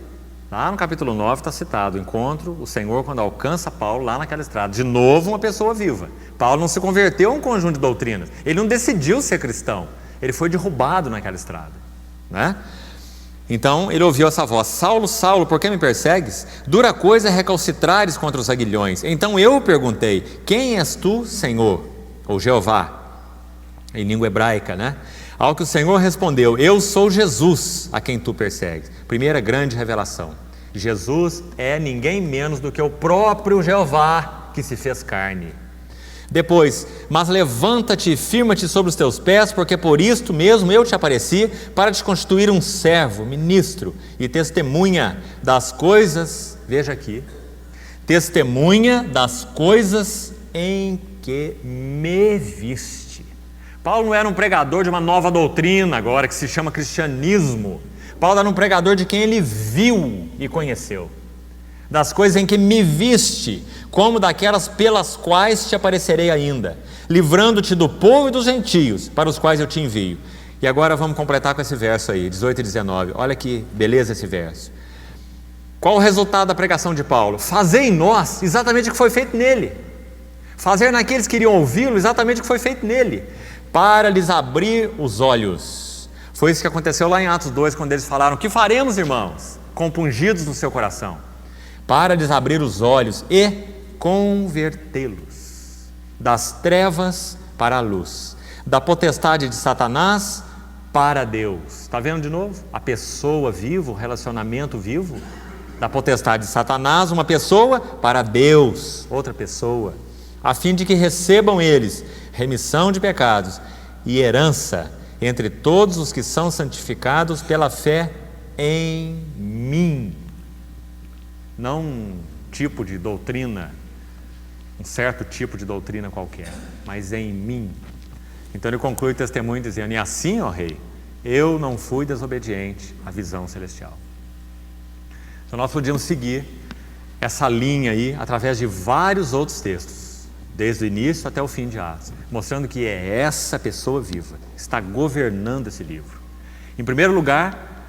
Lá no capítulo 9 está citado: encontro o Senhor quando alcança Paulo lá naquela estrada. De novo, uma pessoa viva. Paulo não se converteu a um conjunto de doutrinas, ele não decidiu ser cristão, ele foi derrubado naquela estrada, né? Então ele ouviu essa voz: Saulo, Saulo, por que me persegues? Dura coisa é recalcitrares contra os aguilhões. Então eu perguntei: quem és tu, Senhor? Ou Jeová, em língua hebraica, né? Ao que o Senhor respondeu: eu sou Jesus a quem tu persegues. Primeira grande revelação: Jesus é ninguém menos do que o próprio Jeová que se fez carne. Depois: mas levanta-te e firma-te sobre os teus pés, porque por isto mesmo eu te apareci, para te constituir um servo, ministro e testemunha das coisas, veja aqui, testemunha das coisas em que me viste. Paulo não era um pregador de uma nova doutrina agora, que se chama cristianismo. Paulo era um pregador de quem ele viu e conheceu, das coisas em que me viste, como daquelas pelas quais te aparecerei ainda, livrando-te do povo e dos gentios, para os quais eu te envio. E agora vamos completar com esse verso aí, 18 e 19, olha que beleza esse verso. Qual o resultado da pregação de Paulo? Fazer em nós exatamente o que foi feito nele, fazer naqueles que queriam ouvi-lo exatamente o que foi feito nele, para lhes abrir os olhos. Foi isso que aconteceu lá em Atos 2, quando eles falaram: que faremos, irmãos? Compungidos no seu coração, para lhes abrir os olhos e convertê-los das trevas para a luz, da potestade de Satanás para Deus. Está vendo de novo? A pessoa viva, o relacionamento vivo, da potestade de Satanás, uma pessoa, para Deus, outra pessoa, a fim de que recebam eles remissão de pecados e herança entre todos os que são santificados pela fé em mim. Não um tipo de doutrina, um certo tipo de doutrina qualquer, mas em mim. Então ele conclui o testemunho dizendo: e assim, ó rei, eu não fui desobediente à visão celestial. Então nós podíamos seguir essa linha aí através de vários outros textos, desde o início até o fim de Atos, mostrando que é essa pessoa viva que está governando esse livro. Em primeiro lugar,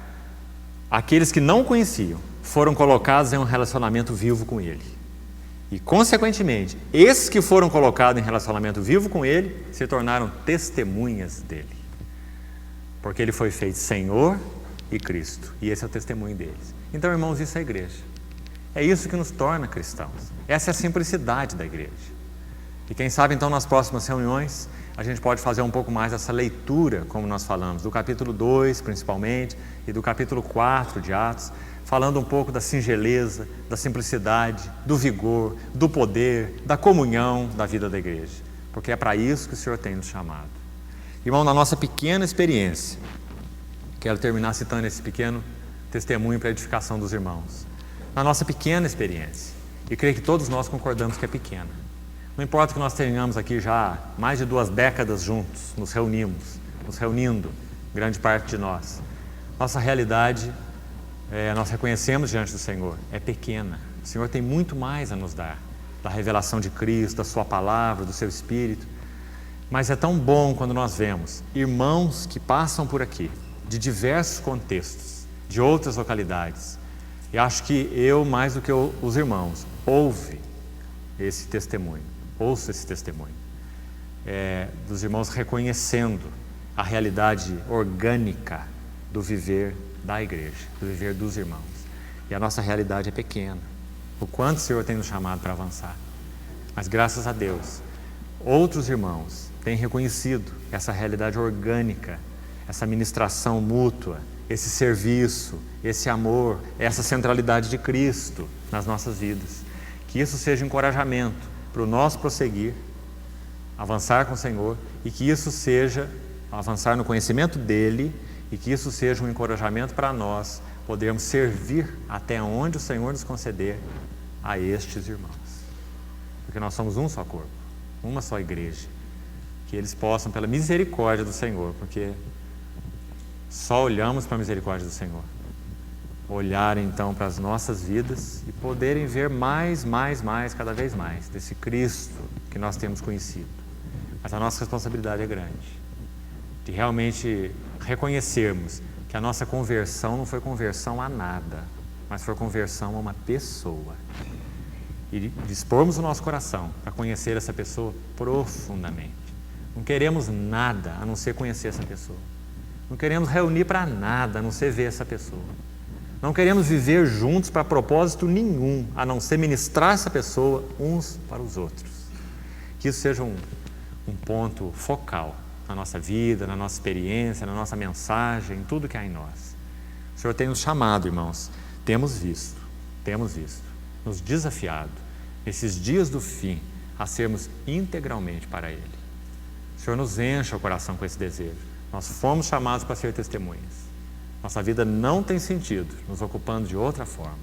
aqueles que não conheciam foram colocados em um relacionamento vivo com Ele. E, consequentemente, esses que foram colocados em relacionamento vivo com Ele se tornaram testemunhas dEle. Porque Ele foi feito Senhor e Cristo. E esse é o testemunho deles. Então, irmãos, isso é a igreja. É isso que nos torna cristãos. Essa é a simplicidade da igreja. E quem sabe, então, nas próximas reuniões, a gente pode fazer um pouco mais essa leitura, como nós falamos, do capítulo 2, principalmente, e do capítulo 4 de Atos, falando um pouco da singeleza, da simplicidade, do vigor, do poder, da comunhão da vida da igreja, porque é para isso que o Senhor tem nos chamado. Irmão, na nossa pequena experiência, quero terminar citando esse pequeno testemunho para a edificação dos irmãos. Na nossa pequena experiência, e creio que todos nós concordamos que é pequena, não importa que nós tenhamos aqui já mais de 2 décadas juntos, nos reunindo, grande parte de nós, nossa realidade, nós reconhecemos diante do Senhor, é pequena. O Senhor tem muito mais a nos dar, da revelação de Cristo, da sua palavra, do seu Espírito. Mas é tão bom quando nós vemos irmãos que passam por aqui, de diversos contextos, de outras localidades. E acho que eu, mais do que os irmãos, ouço esse testemunho, dos irmãos reconhecendo a realidade orgânica do viver da igreja, do viver dos irmãos. E a nossa realidade é pequena. O quanto o Senhor tem nos chamado para avançar. Mas graças a Deus, outros irmãos têm reconhecido essa realidade orgânica, essa ministração mútua, esse serviço, esse amor, essa centralidade de Cristo nas nossas vidas. Que isso seja encorajamento para o nosso prosseguir, avançar com o Senhor, e que isso seja avançar no conhecimento dEle, e que isso seja um encorajamento para nós podermos servir até onde o Senhor nos conceder a estes irmãos. Porque nós somos um só corpo, uma só igreja. Que eles possam, pela misericórdia do Senhor, porque só olhamos para a misericórdia do Senhor, olharem então para as nossas vidas e poderem ver mais, cada vez mais, desse Cristo que nós temos conhecido. Mas a nossa responsabilidade é grande, de realmente reconhecermos que a nossa conversão não foi conversão a nada, mas foi conversão a uma pessoa. E dispormos o nosso coração para conhecer essa pessoa profundamente. Não queremos nada a não ser conhecer essa pessoa. Não queremos reunir para nada a não ser ver essa pessoa. Não queremos viver juntos para propósito nenhum, a não ser ministrar essa pessoa uns para os outros. Que isso seja um ponto focal na nossa vida, na nossa experiência, na nossa mensagem, em tudo que há em nós. O Senhor tem nos chamado, irmãos, temos visto, nos desafiado, nesses dias do fim, a sermos integralmente para Ele. O Senhor nos encha o coração com esse desejo. Nós fomos chamados para ser testemunhas. Nossa vida não tem sentido nos ocupando de outra forma.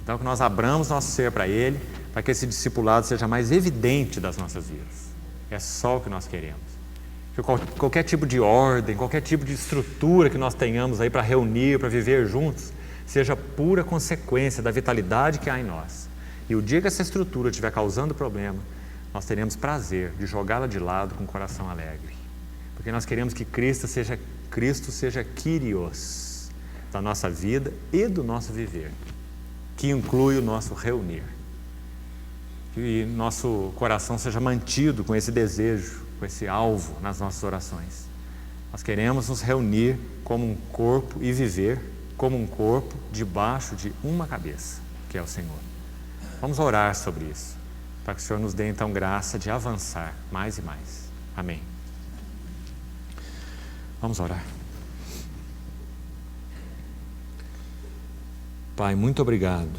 Então, que nós abramos nosso ser para Ele, para que esse discipulado seja mais evidente das nossas vidas. É só o que nós queremos. Que qualquer tipo de ordem, qualquer tipo de estrutura que nós tenhamos aí para reunir, para viver juntos, seja pura consequência da vitalidade que há em nós. E o dia que essa estrutura estiver causando problema, nós teremos prazer de jogá-la de lado com o coração alegre. Porque nós queremos que Cristo seja Kyrios da nossa vida e do nosso viver, que inclui o nosso reunir. Que nosso coração seja mantido com esse desejo, com esse alvo nas nossas orações. Nós queremos nos reunir como um corpo e viver como um corpo debaixo de uma cabeça, que é o Senhor. Vamos orar sobre isso, para que o Senhor nos dê então graça de avançar mais e mais. Amém. Vamos orar. Pai, muito obrigado,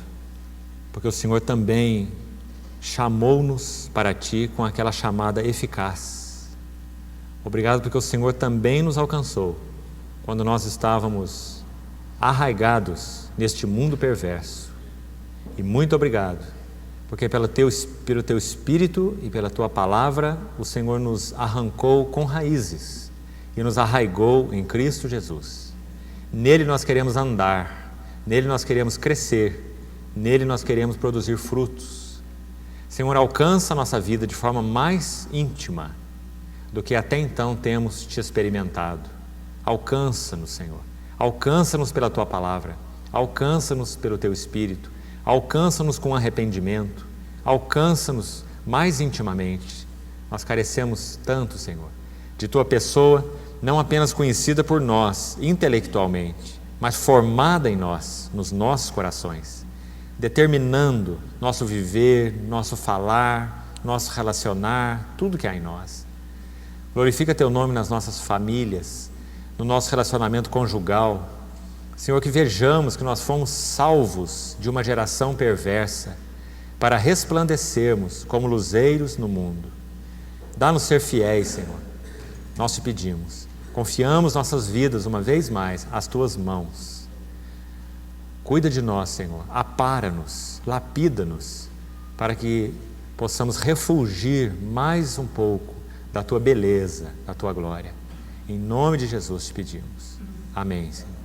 porque o Senhor também chamou-nos para Ti com aquela chamada eficaz. Obrigado porque o Senhor também nos alcançou quando nós estávamos arraigados neste mundo perverso. E muito obrigado porque pelo Teu Espírito e pela Tua Palavra o Senhor nos arrancou com raízes e nos arraigou em Cristo Jesus. Nele nós queremos andar, nele nós queremos crescer, nele nós queremos produzir frutos. Senhor, alcança a nossa vida de forma mais íntima do que até então temos Te experimentado. Alcança-nos, Senhor. Alcança-nos pela Tua Palavra. Alcança-nos pelo Teu Espírito. Alcança-nos com arrependimento. Alcança-nos mais intimamente. Nós carecemos tanto, Senhor, de Tua pessoa, não apenas conhecida por nós intelectualmente, mas formada em nós, nos nossos corações, determinando nosso viver, nosso falar, nosso relacionar, tudo que há em nós. Glorifica Teu nome nas nossas famílias, no nosso relacionamento conjugal. Senhor, que vejamos que nós fomos salvos de uma geração perversa para resplandecermos como luzeiros no mundo. Dá-nos ser fiéis, Senhor. Nós Te pedimos. Confiamos nossas vidas uma vez mais às Tuas mãos. Cuida de nós, Senhor. Apara-nos, lapida-nos, para que possamos refulgir mais um pouco da Tua beleza, da Tua glória. Em nome de Jesus Te pedimos. Amém, Senhor.